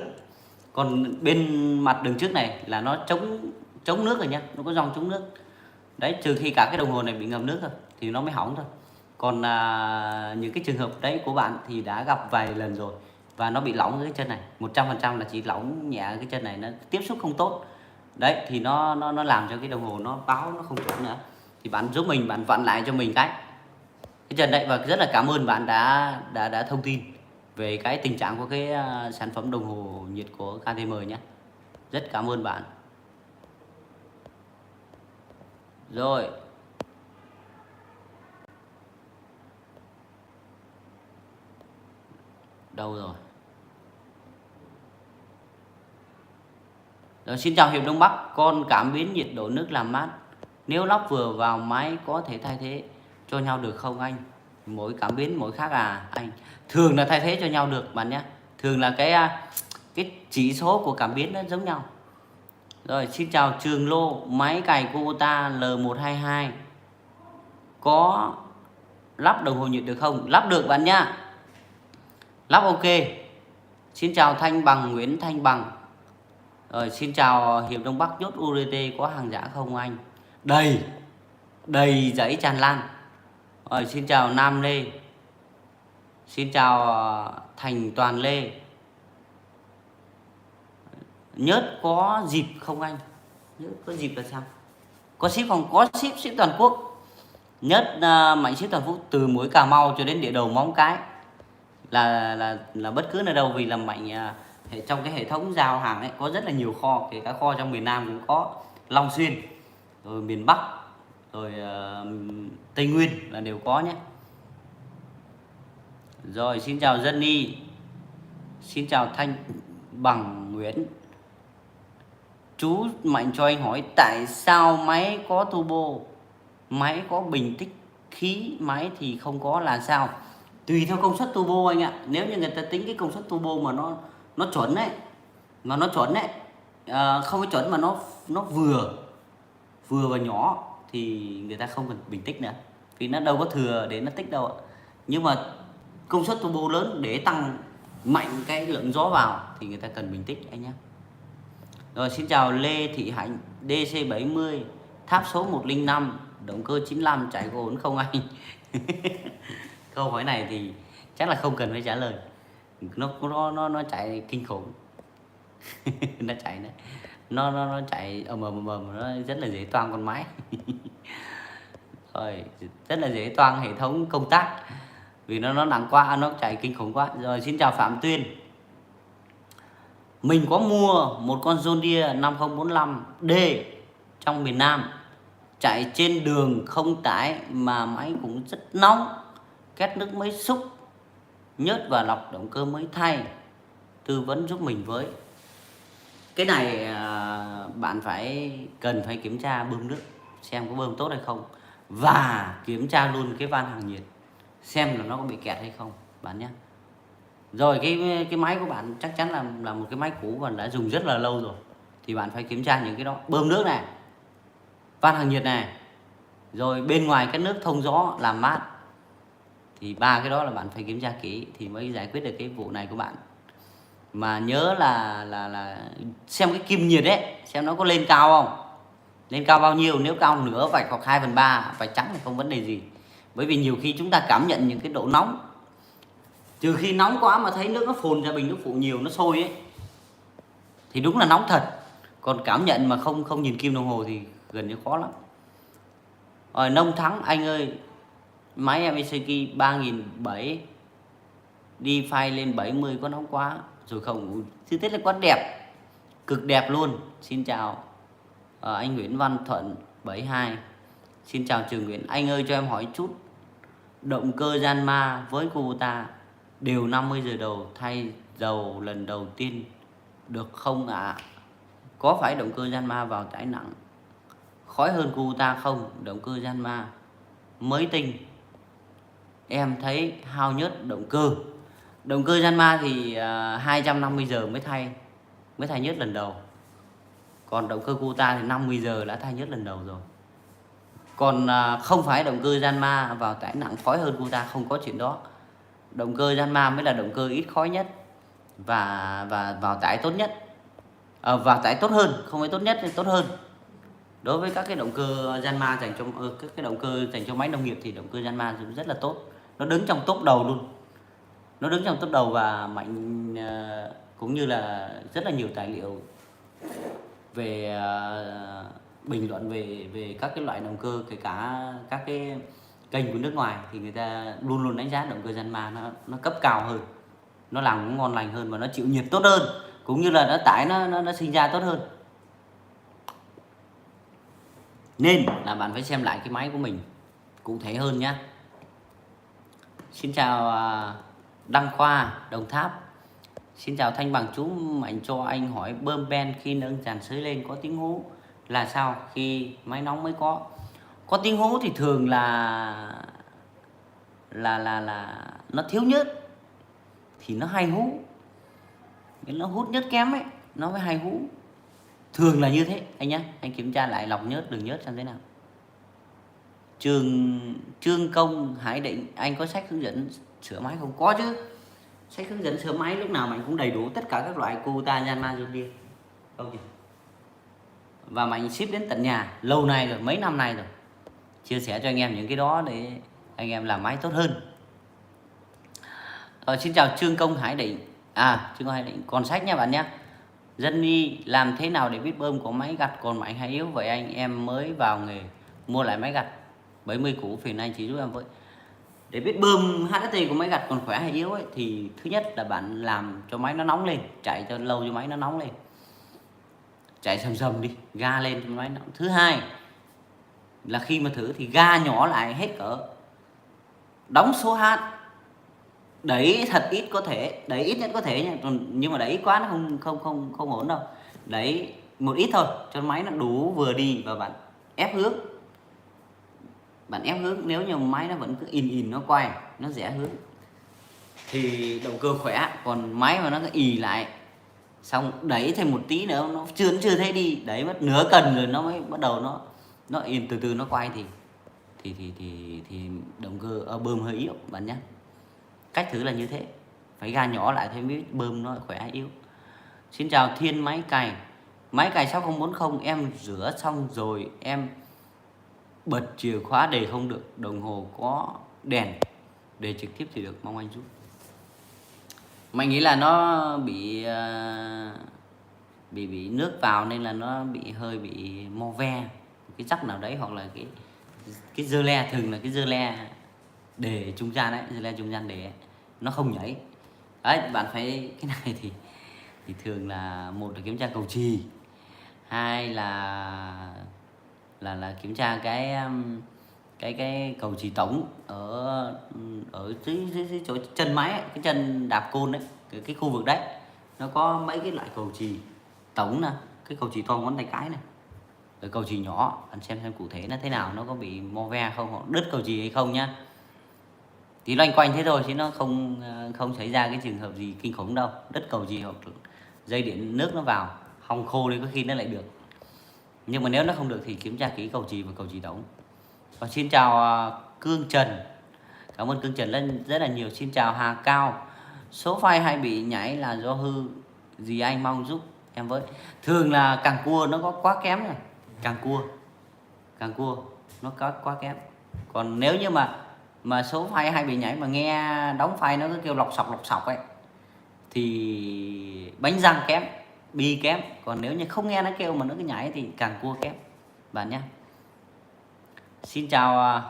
Còn bên mặt đường trước này là nó chống nước rồi nhá, nó có dòng chống nước đấy, trừ khi cả cái đồng hồ này bị ngập nước thôi thì nó mới hỏng thôi. Còn những cái trường hợp đấy của bạn thì đã gặp vài lần rồi, và nó bị lỏng cái chân này 100% là chỉ lỏng nhẹ cái chân này, nó tiếp xúc không tốt đấy, thì nó làm cho cái đồng hồ nó báo nó không chuẩn nữa. Thì bạn giúp mình, bạn vặn lại cho mình cái chân đấy. Và rất là cảm ơn bạn đã thông tin về cái tình trạng của cái sản phẩm đồng hồ nhiệt của KTM nhé. Rất cảm ơn bạn. Rồi, đâu rồi? Rồi, xin chào Hiệp Đông Bắc, con cảm biến nhiệt độ nước làm mát, nếu lắp vừa vào máy có thể thay thế cho nhau được không anh? Mỗi cảm biến mỗi khác à anh? Thường là thay thế cho nhau được bạn nhé. Thường là cái chỉ số của cảm biến nó giống nhau. Rồi, xin chào Trường Lô, máy cày Kubota L122 có lắp đồng hồ nhiệt được không? Lắp được bạn nhá, lắp ok. Xin chào Thanh Bằng, Nguyễn Thanh Bằng. Rồi, xin chào Hiệp Đông Bắc, nhốt URT có hàng giả không anh? Đầy giấy tràn lan. Rồi, xin chào Nam Lê. Xin chào Thành Toàn Lê. Nhớt có dịp không anh? Nhớt có dịp là sao? Có ship không? Có ship toàn quốc. Nhớt Mạnh ship toàn quốc, từ mũi Cà Mau cho đến địa đầu Móng Cái, là bất cứ nơi đâu. Vì là Mạnh trong cái hệ thống giao hàng ấy có rất là nhiều kho, kể cả kho trong miền Nam cũng có, Long Xuyên, rồi miền Bắc, rồi Tây Nguyên là đều có nhé. Rồi, xin chào Jenny, xin chào Thanh Bằng Nguyễn. Chú Mạnh cho anh hỏi tại sao máy có turbo, máy có bình tích khí, máy thì không có là sao? Tùy theo công suất turbo anh ạ. Nếu như người ta tính cái công suất turbo mà nó chuẩn đấy, mà nó chuẩn đấy, không có chuẩn mà nó vừa và nhỏ thì người ta không cần bình tích nữa, vì nó đâu có thừa để nó tích đâu ạ. Nhưng mà công suất turbo lớn để tăng mạnh cái lượng gió vào thì người ta cần bình tích anh nhé. Rồi, xin chào Lê Thị Hạnh, DC70, tháp số 105, động cơ 95, chạy có ổn không anh? Câu hỏi này thì chắc là không cần phải trả lời. Nó chạy kinh khủng. Nó chạy đấy. Nó chạy ầm ầm nó rất là dễ toang con máy. Rồi, rất là dễ toang hệ thống công tắc vì nó nặng quá, nó chạy kinh khủng quá. Rồi, xin chào Phạm Tuyên. Mình có mua một con John Deere 5045D trong miền Nam, chạy trên đường không tải mà máy cũng rất nóng, két nước mới xúc, nhớt và lọc động cơ mới thay, tư vấn giúp mình với. Cái này bạn cần phải kiểm tra bơm nước xem có bơm tốt hay không, và kiểm tra luôn cái van hàng nhiệt xem là nó có bị kẹt hay không bạn nhé. Rồi, cái máy của bạn chắc chắn là một cái máy cũ và đã dùng rất là lâu rồi, thì bạn phải kiểm tra những cái đó: bơm nước này, van hàng nhiệt này, rồi bên ngoài cái nước thông gió làm mát. Thì ba cái đó là bạn phải kiểm tra kỹ thì mới giải quyết được cái vụ này của bạn. Mà nhớ là xem cái kim nhiệt ấy, xem nó có lên cao không, lên cao bao nhiêu. Nếu cao nửa vạch hoặc 2/3 vạch trắng thì không vấn đề gì. Bởi vì nhiều khi chúng ta cảm nhận những cái độ nóng, trừ khi nóng quá mà thấy nước nó phồn ra bình nước phụ nhiều, nó sôi ấy, thì đúng là nóng thật. Còn cảm nhận mà không nhìn kim đồng hồ thì gần như khó lắm. Rồi, Nông Thắng anh ơi, máy em Iseki 3700 đi phai lên 70 có nóng quá rồi không? Thứ tiết là quá đẹp, cực đẹp luôn. Xin chào anh Nguyễn Văn Thuận 72. Xin chào Trường Nguyễn. Anh ơi cho em hỏi chút, động cơ Yanmar với Kubota đều 50 giờ đầu thay dầu lần đầu tiên được không ạ? Có phải động cơ Yanmar vào tải nặng khói hơn Kubota không? Động cơ Yanmar mới tinh em thấy hao nhớt động cơ. Động cơ Yanmar thì 250 giờ mới thay nhớt lần đầu. Còn động cơ Kubota thì 50 giờ đã thay nhớt lần đầu rồi. Còn không phải động cơ Yanmar vào tải nặng khói hơn Kubota, không có chuyện đó. Động cơ Yanmar mới là động cơ ít khói nhất và vào tải tốt nhất. Vào tải tốt hơn, không phải tốt nhất thì tốt hơn. Đối với các cái động cơ Yanmar dành cho các cái động cơ dành cho máy nông nghiệp thì động cơ Yanmar rất là tốt. Nó đứng trong top đầu luôn. Nó đứng trong top đầu và Mạnh cũng như là rất là nhiều tài liệu về bình luận về các cái loại động cơ, kể cả các cái kênh của nước ngoài thì người ta luôn luôn đánh giá động cơ Yanmar nó cấp cao hơn, nó làm nó ngon lành hơn và nó chịu nhiệt tốt hơn, cũng như là nó tải nó sinh ra tốt hơn. Nên là bạn phải xem lại cái máy của mình cụ thể hơn nhé. Xin chào Đăng Khoa Đồng Tháp. Xin chào Thanh Bằng, chú Mạnh cho anh hỏi bơm ben khi nâng dàn sới lên có tiếng hú là sao? Khi máy nóng mới có tiếng hú thì thường là nó thiếu nhớt thì nó hay hú, nó hút nhớt kém ấy nó mới hay hú, thường là như thế anh nhé. Anh kiểm tra lại lọc nhớt đường nhớt xem thế nào. Trương Công Hải Định, anh có sách hướng dẫn sửa máy không? Có chứ, sách hướng dẫn sửa máy lúc nào Mạnh cũng đầy đủ tất cả các loại Kubota, Yanmar, John Deere không nhỉ? Và Mạnh ship đến tận nhà lâu nay rồi, mấy năm nay rồi, chia sẻ cho anh em những cái đó để anh em làm máy tốt hơn. Xin chào Trương Công Hải Định. Trương Công Hải Định còn sách nha bạn nhé. Dân đi làm thế nào để biết bơm của máy gặt còn mạnh hay yếu vậy anh? Em mới vào nghề mua lại máy gặt 70 cũ, phiền anh chỉ giúp em với. Để biết bơm HST của máy gặt còn khỏe hay yếu ấy, thì thứ nhất là bạn làm cho máy nó nóng lên, chạy cho lâu cho máy nó nóng lên, chạy sầm sầm đi, ga lên cho máy nóng. Thứ hai là khi mà thử thì ga nhỏ lại hết cỡ, đóng số H đẩy thật ít có thể, đẩy ít nhất có thể nha, nhưng mà đẩy ít quá nó không ổn đâu. Đẩy một ít thôi cho máy nó đủ vừa đi, và bạn ép hướng. Bạn ép hướng, nếu như máy nó vẫn cứ in nó quay, nó rẽ hướng thì động cơ khỏe. Còn máy mà nó cứ ì lại, xong đẩy thêm một tí nữa nó chưa thấy đi, đẩy mất nửa cần rồi nó mới bắt đầu nó in từ từ nó quay thì động cơ bơm hơi yếu bạn nhé. Cách thử là như thế, phải ga nhỏ lại thêm biết bơm nó khỏe yếu. Xin chào Thiên máy cày. Máy cày 6040 em rửa xong rồi em bật chìa khóa để không được, đồng hồ có đèn để trực tiếp thì được, mong anh giúp. Mình nghĩ là nó bị nước vào nên là nó hơi bị mo ve cái chắc nào đấy, hoặc là cái dơ le, thường là cái dơ le để trung gian đấy, dơ le trung gian để nó không nhảy đấy. Bạn phải cái này thì thường là một là kiểm tra cầu chì, hai là kiểm tra cái cầu chì tổng ở dưới chỗ chân máy ấy, cái chân đạp côn đấy, cái khu vực đấy nó có mấy cái loại cầu chì tổng nè, cái cầu chì to ngón tay cái này, rồi cầu chì nhỏ, bạn xem cụ thể nó thế nào, nó có bị mo ve không, hoặc đứt cầu chì hay không nhá. Thì loanh quanh thế thôi chứ nó không xảy ra cái trường hợp gì kinh khủng đâu, đứt cầu chì hoặc dây điện nước nó vào hong khô đi có khi nó lại được. Nhưng mà nếu nó không được thì kiểm tra kỹ cầu chì và cầu chì tổng. Và xin chào Cương Trần, cảm ơn Cương Trần rất là nhiều. Xin chào Hà Cao, số file hay bị nhảy là do hư gì anh mong giúp em với. Thường là càng cua nó có quá kém rồi, càng cua nó có quá kém. Còn nếu như mà số file hay bị nhảy mà nghe đóng file nó cứ kêu lọc sọc ấy thì bánh răng kém, bi kém. Còn nếu như không nghe nó kêu mà nó cứ nhảy thì càng cua kém bạn nhé. Xin chào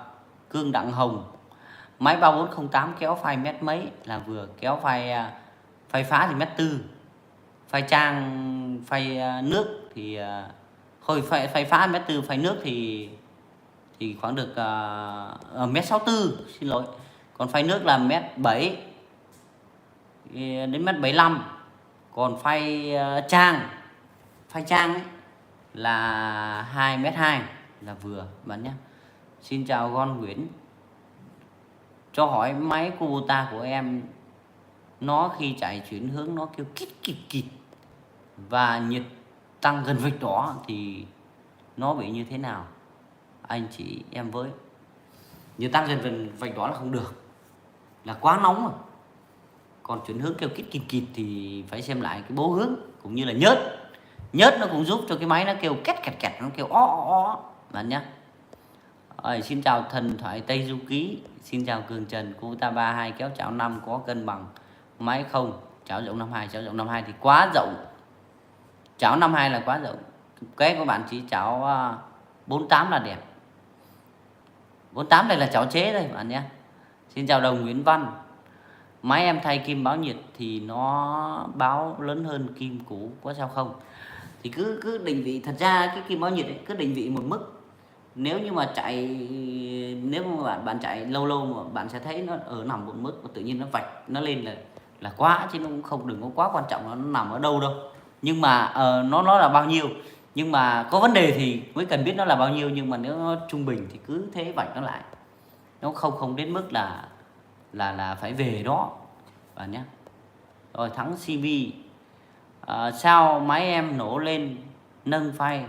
Cương Đặng Hồng, máy 3408 kéo file mét mấy là vừa, kéo file phá thì mét tư, file trang file nước thì thôi file phá mét tư, file nước thì khoảng được mét 64, xin lỗi. Còn file nước là mét 7 đến mét 75. Còn file trang ấy là 2m2 là vừa bạn nhé. Xin chào Gon Nguyễn, cho hỏi máy Kubota của em nó khi chạy chuyển hướng nó kêu kít và nhiệt tăng gần vạch đỏ thì nó bị như thế nào anh chị em với. Nhiệt tăng gần vạch đỏ là không được, là quá nóng rồi. Còn chuyển hướng kêu kít thì phải xem lại cái bố hướng cũng như là nhớt nó cũng giúp cho cái máy nó kêu kẹt, nó kêu ó bạn nhé. Xin chào Thần Thoại Tây Du Ký, xin chào Cường Trần. Kubota 32 kéo chảo 5 có cân bằng máy không? Chảo rộng 52, chảo rộng 52 thì quá rộng, chảo 52 là quá rộng. Cái của bạn chỉ chảo 48 là đẹp, 48 này là chảo chế đây bạn nhé. Xin chào Đồng Nguyễn Văn, máy em thay kim báo nhiệt thì nó báo lớn hơn kim cũ có sao không? Thì cứ định vị, thật ra cái kim báo nhiệt ấy, cứ định vị một mức. Nếu như mà chạy, nếu mà bạn chạy lâu mà bạn sẽ thấy nó ở nằm một mức, tự nhiên nó vạch nó lên là quá, chứ nó cũng không, đừng có quá quan trọng nó nằm ở đâu đâu. Nhưng mà nó là bao nhiêu, nhưng mà có vấn đề thì mới cần biết nó là bao nhiêu. Nhưng mà nếu nó trung bình thì cứ thế vạch nó lại, nó không đến mức là phải về đó bạn nhé. Rồi Thắng CV, sao máy em nổ lên nâng file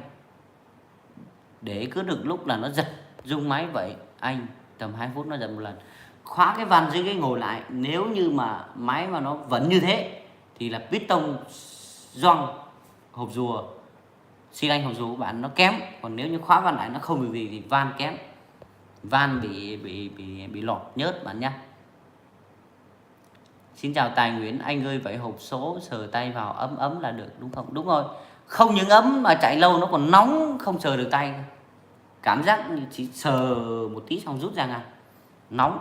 để cứ được lúc là nó giật rung máy vậy anh, tầm 2 phút nó giật một lần. Khóa cái van dưới cái ngồi lại, nếu như mà máy mà nó vẫn như thế thì là piston gioăng hộp rùa, xi lanh hộp rùa của bạn nó kém. Còn nếu như khóa van lại nó không bị gì thì van kém, van bị lọt nhớt bạn nhé. Xin chào Tài Nguyễn, anh ơi vậy hộp số sờ tay vào ấm là được đúng không? Đúng rồi, không những ấm mà chạy lâu nó còn nóng, không sờ được tay, cảm giác như chỉ sờ một tí xong rút ra ngay, nóng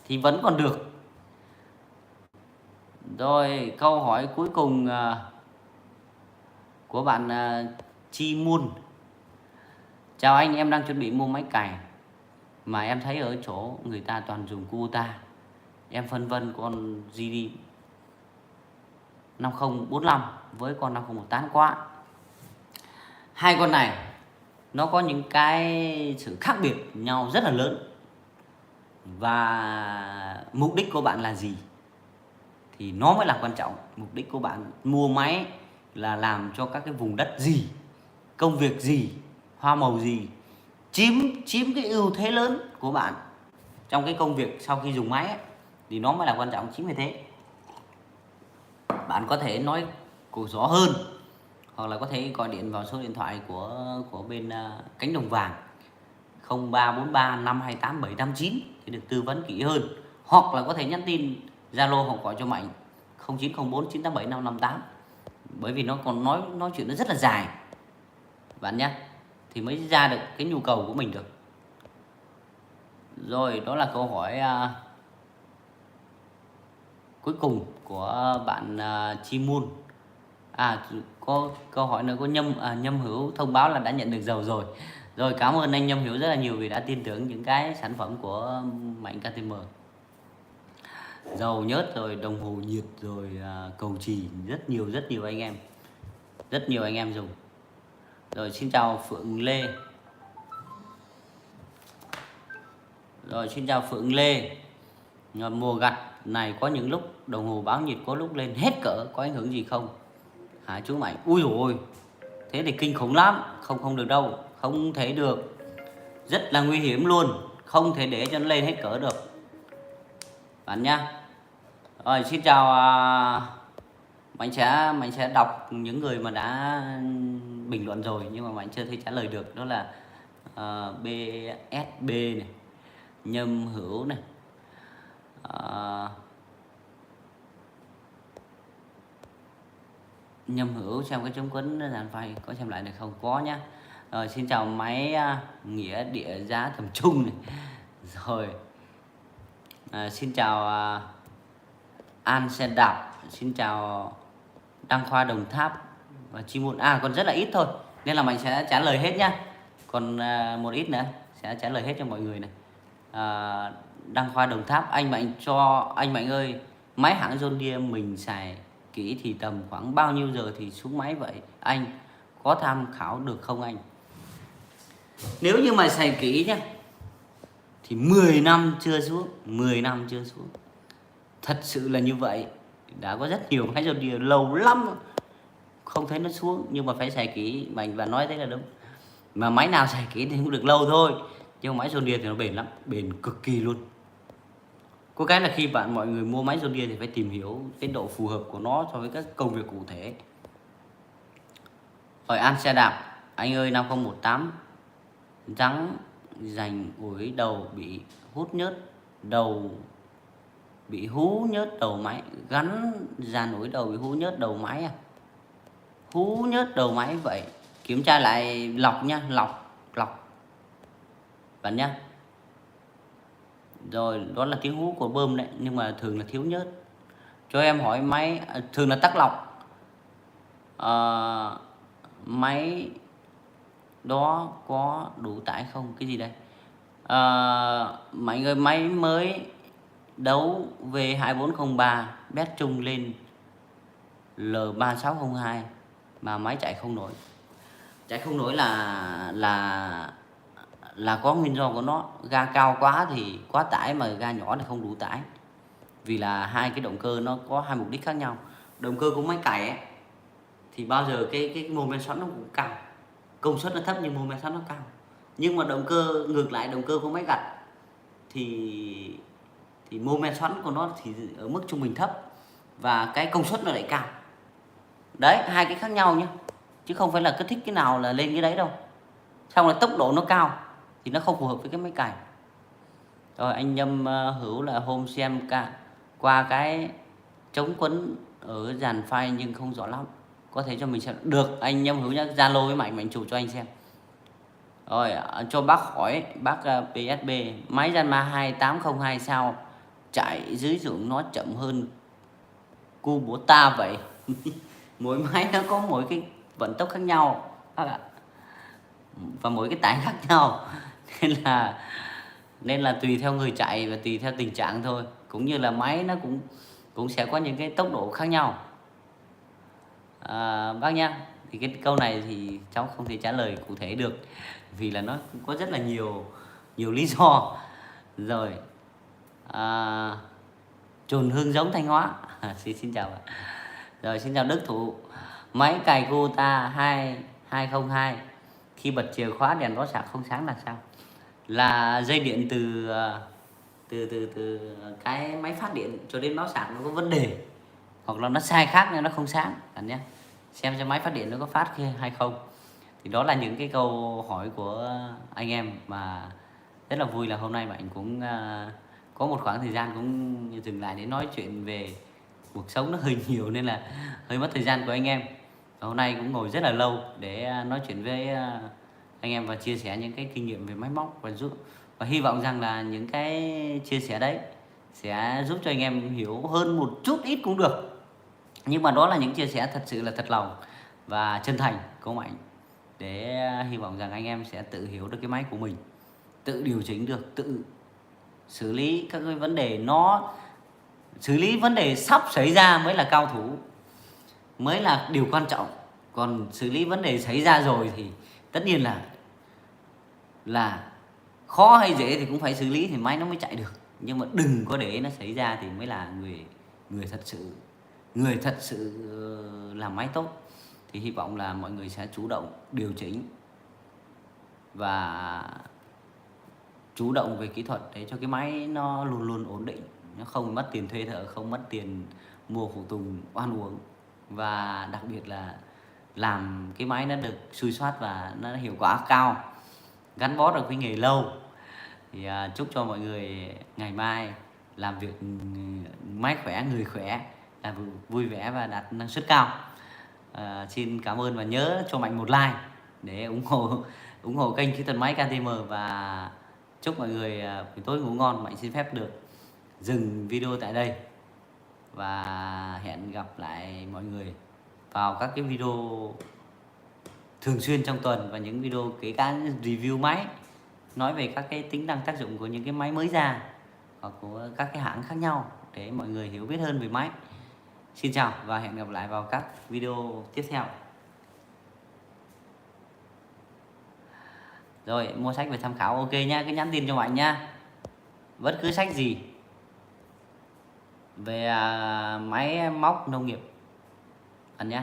thì vẫn còn được. Rồi câu hỏi cuối cùng của bạn Chi Muôn, chào anh, em đang chuẩn bị mua máy cày mà em thấy ở chỗ người ta toàn dùng Kubota em phân vân con GD 5045 với con 5018 quá. Hai con này nó có những cái sự khác biệt nhau rất là lớn, và mục đích của bạn là gì thì nó mới là quan trọng. Mục đích của bạn mua máy là làm cho các cái vùng đất gì, công việc gì, hoa màu gì, chiếm cái ưu thế lớn của bạn trong cái công việc sau khi dùng máy ấy, thì nó mới là quan trọng. Chính vì thế bạn có thể nói cổ rõ hơn, hoặc là có thể gọi điện vào số điện thoại của bên Cánh Đồng Vàng 0343 528 789 thì được tư vấn kỹ hơn, hoặc là có thể nhắn tin Zalo hoặc gọi cho Mạnh 0904 987 558, bởi vì nó còn nói chuyện nó rất là dài bạn nhé, thì mới ra được cái nhu cầu của mình được. Rồi, đó là câu hỏi cuối cùng của bạn Chi Moon. Có câu hỏi nữa, có Nhâm Hữu thông báo là đã nhận được dầu rồi. Rồi, cảm ơn anh Nhâm Hữu rất là nhiều vì đã tin tưởng những cái sản phẩm của Mạnh KTM. Dầu nhớt rồi đồng hồ nhiệt rồi cầu chì, rất nhiều anh em dùng. Rồi, xin chào Phượng Lê. Rồi, xin chào Phượng Lê. Mùa gặt này có những lúc đồng hồ báo nhiệt có lúc lên hết cỡ, có ảnh hưởng gì không hả chú Mạnh? Ui dồi ôi, thế thì kinh khủng lắm. Không được đâu, không thể được, rất là nguy hiểm luôn, không thể để cho nó lên hết cỡ được bạn nhá. Rồi, xin chào Mạnh sẽ đọc những người mà đã bình luận rồi nhưng mà Mạnh chưa thấy trả lời được. Đó là BSB này, Nhâm Hữu này, Nhâm Hữu xem cái chống quấn dàn phay có xem lại được không? Có nhá. Rồi, xin chào máy Nghĩa Địa Giá Tầm Trung này. Rồi, xin chào An Xe Đạp, xin chào Đăng Khoa Đồng Tháp và Chi Muôn. Còn rất là ít thôi nên là Mạnh sẽ trả lời hết nhá. Còn một ít nữa sẽ trả lời hết cho mọi người này. Đăng Khoa Đồng Tháp, anh Mạnh ơi, máy hãng John Deere mình xài kỹ thì tầm khoảng bao nhiêu giờ thì xuống máy vậy anh, có tham khảo được không anh? Nếu như mà xài kỹ nhá thì 10 năm chưa xuống, 10 năm chưa xuống, thật sự là như vậy. Đã có rất nhiều máy John Deere lâu lắm không thấy nó xuống, nhưng mà phải xài kỹ. Mạnh và nói thế là đúng, mà máy nào xài kỹ thì cũng được lâu thôi, nhưng mà máy John Deere thì nó bền lắm, bền cực kỳ luôn. Có cái là khi mọi người mua máy John Deere thì phải tìm hiểu cái độ phù hợp của nó so với các công việc cụ thể. Rồi, An Xe Đạp, anh ơi 5018 rắn dành ủi đầu bị hút nhớt đầu, bị hú nhớt đầu máy, gắn dàn ủi đầu bị hú nhớt đầu máy hú nhớt đầu máy vậy, kiểm tra lại lọc nha, lọc bạn nhá. Rồi, đó là tiếng hú của bơm đấy, nhưng mà thường là thiếu nhớt. Cho em hỏi máy thường là tắc lọc, máy đó có đủ tải không? Cái gì đây? Mọi người, máy mới đấu V2403 bét trung lên L3602 mà máy chạy không nổi. Chạy không nổi là có nguyên do của nó. Ga cao quá thì quá tải, mà ga nhỏ thì không đủ tải. Vì là hai cái động cơ nó có hai mục đích khác nhau. Động cơ của máy cày ấy, thì bao giờ cái mô men xoắn nó cũng cao, công suất nó thấp nhưng mô men xoắn nó cao. Nhưng mà động cơ ngược lại, động cơ của máy gặt thì mô men xoắn của nó thì ở mức trung bình thấp và cái công suất nó lại cao. Đấy, hai cái khác nhau nhé, chứ không phải là cứ thích cái nào là lên cái đấy đâu. Xong rồi tốc độ nó cao thì nó không phù hợp với cái máy cày. Rồi, anh Nhâm Hữu là hôm xem qua cái chống quấn ở dàn phay nhưng không rõ lắm, có thể cho mình xem được. Anh Nhâm Hữu nhá, Zalo với Mạnh chụp cho anh xem. Rồi, cho bác hỏi bác PSB, máy Yanmar 2802 sao chạy dưới ruộng nó chậm hơn Kubota vậy? Mỗi máy nó có mỗi cái vận tốc khác nhau và mỗi cái tải khác nhau, nên là Nên là tùy theo người chạy và tùy theo tình trạng thôi, cũng như là máy nó cũng sẽ có những cái tốc độ khác nhau. Bác nhá, thì cái câu này thì cháu không thể trả lời cụ thể được vì là nó cũng có rất là nhiều nhiều lý do. Rồi chồn hương giống Thanh Hóa. Xin chào ạ. Rồi xin chào Đức Thủ. Máy cày Kubota 2202 khi bật chìa khóa đèn báo sạc không sáng là sao? Là dây điện từ cái máy phát điện cho đến báo sạc nó có vấn đề, hoặc là nó sai khác nên nó không sáng bạn nhé. Xem máy phát điện nó có phát hay không. Thì đó là những cái câu hỏi của anh em mà rất là vui là hôm nay bạn cũng có một khoảng thời gian cũng dừng lại để nói chuyện về cuộc sống nó hơi nhiều nên là hơi mất thời gian của anh em. Và hôm nay cũng ngồi rất là lâu để nói chuyện với anh em và chia sẻ những cái kinh nghiệm về máy móc và hy vọng rằng là những cái chia sẻ đấy sẽ giúp cho anh em hiểu hơn một chút ít cũng được. Nhưng mà đó là những chia sẻ thật sự là thật lòng và chân thành của Mạnh, để hy vọng rằng anh em sẽ tự hiểu được cái máy của mình, tự điều chỉnh được, tự xử lý các cái vấn đề. Nó xử lý vấn đề sắp xảy ra mới là cao thủ, mới là điều quan trọng. Còn xử lý vấn đề xảy ra rồi thì tất nhiên là khó hay dễ thì cũng phải xử lý thì máy nó mới chạy được. Nhưng mà đừng có để nó xảy ra thì mới là người thật sự làm máy tốt. Thì hy vọng là mọi người sẽ chủ động điều chỉnh và chủ động về kỹ thuật để cho cái máy nó luôn luôn ổn định, nó không mất tiền thuê thợ, không mất tiền mua phụ tùng oan uổng, và đặc biệt là làm cái máy nó được xuôi soát và nó hiệu quả cao, gắn bó được với nghề lâu. Thì chúc cho mọi người ngày mai làm việc máy khỏe, người khỏe, làm vui vẻ và đạt năng suất cao. Xin cảm ơn và nhớ cho Mạnh một like để ủng hộ kênh Kỹ thuật máy KTM, và chúc mọi người buổi tối ngủ ngon. Mạnh xin phép được dừng video tại đây và hẹn gặp lại mọi người vào các cái video thường xuyên trong tuần, và những video kể cả review máy, nói về các cái tính năng tác dụng của những cái máy mới ra hoặc của các cái hãng khác nhau để mọi người hiểu biết hơn về máy. Xin chào và hẹn gặp lại vào các video tiếp theo. Rồi, mua sách về tham khảo ok nhá, cứ nhắn tin cho Mạnh nhá. Bất cứ sách gì về máy móc nông nghiệp bạn nhé.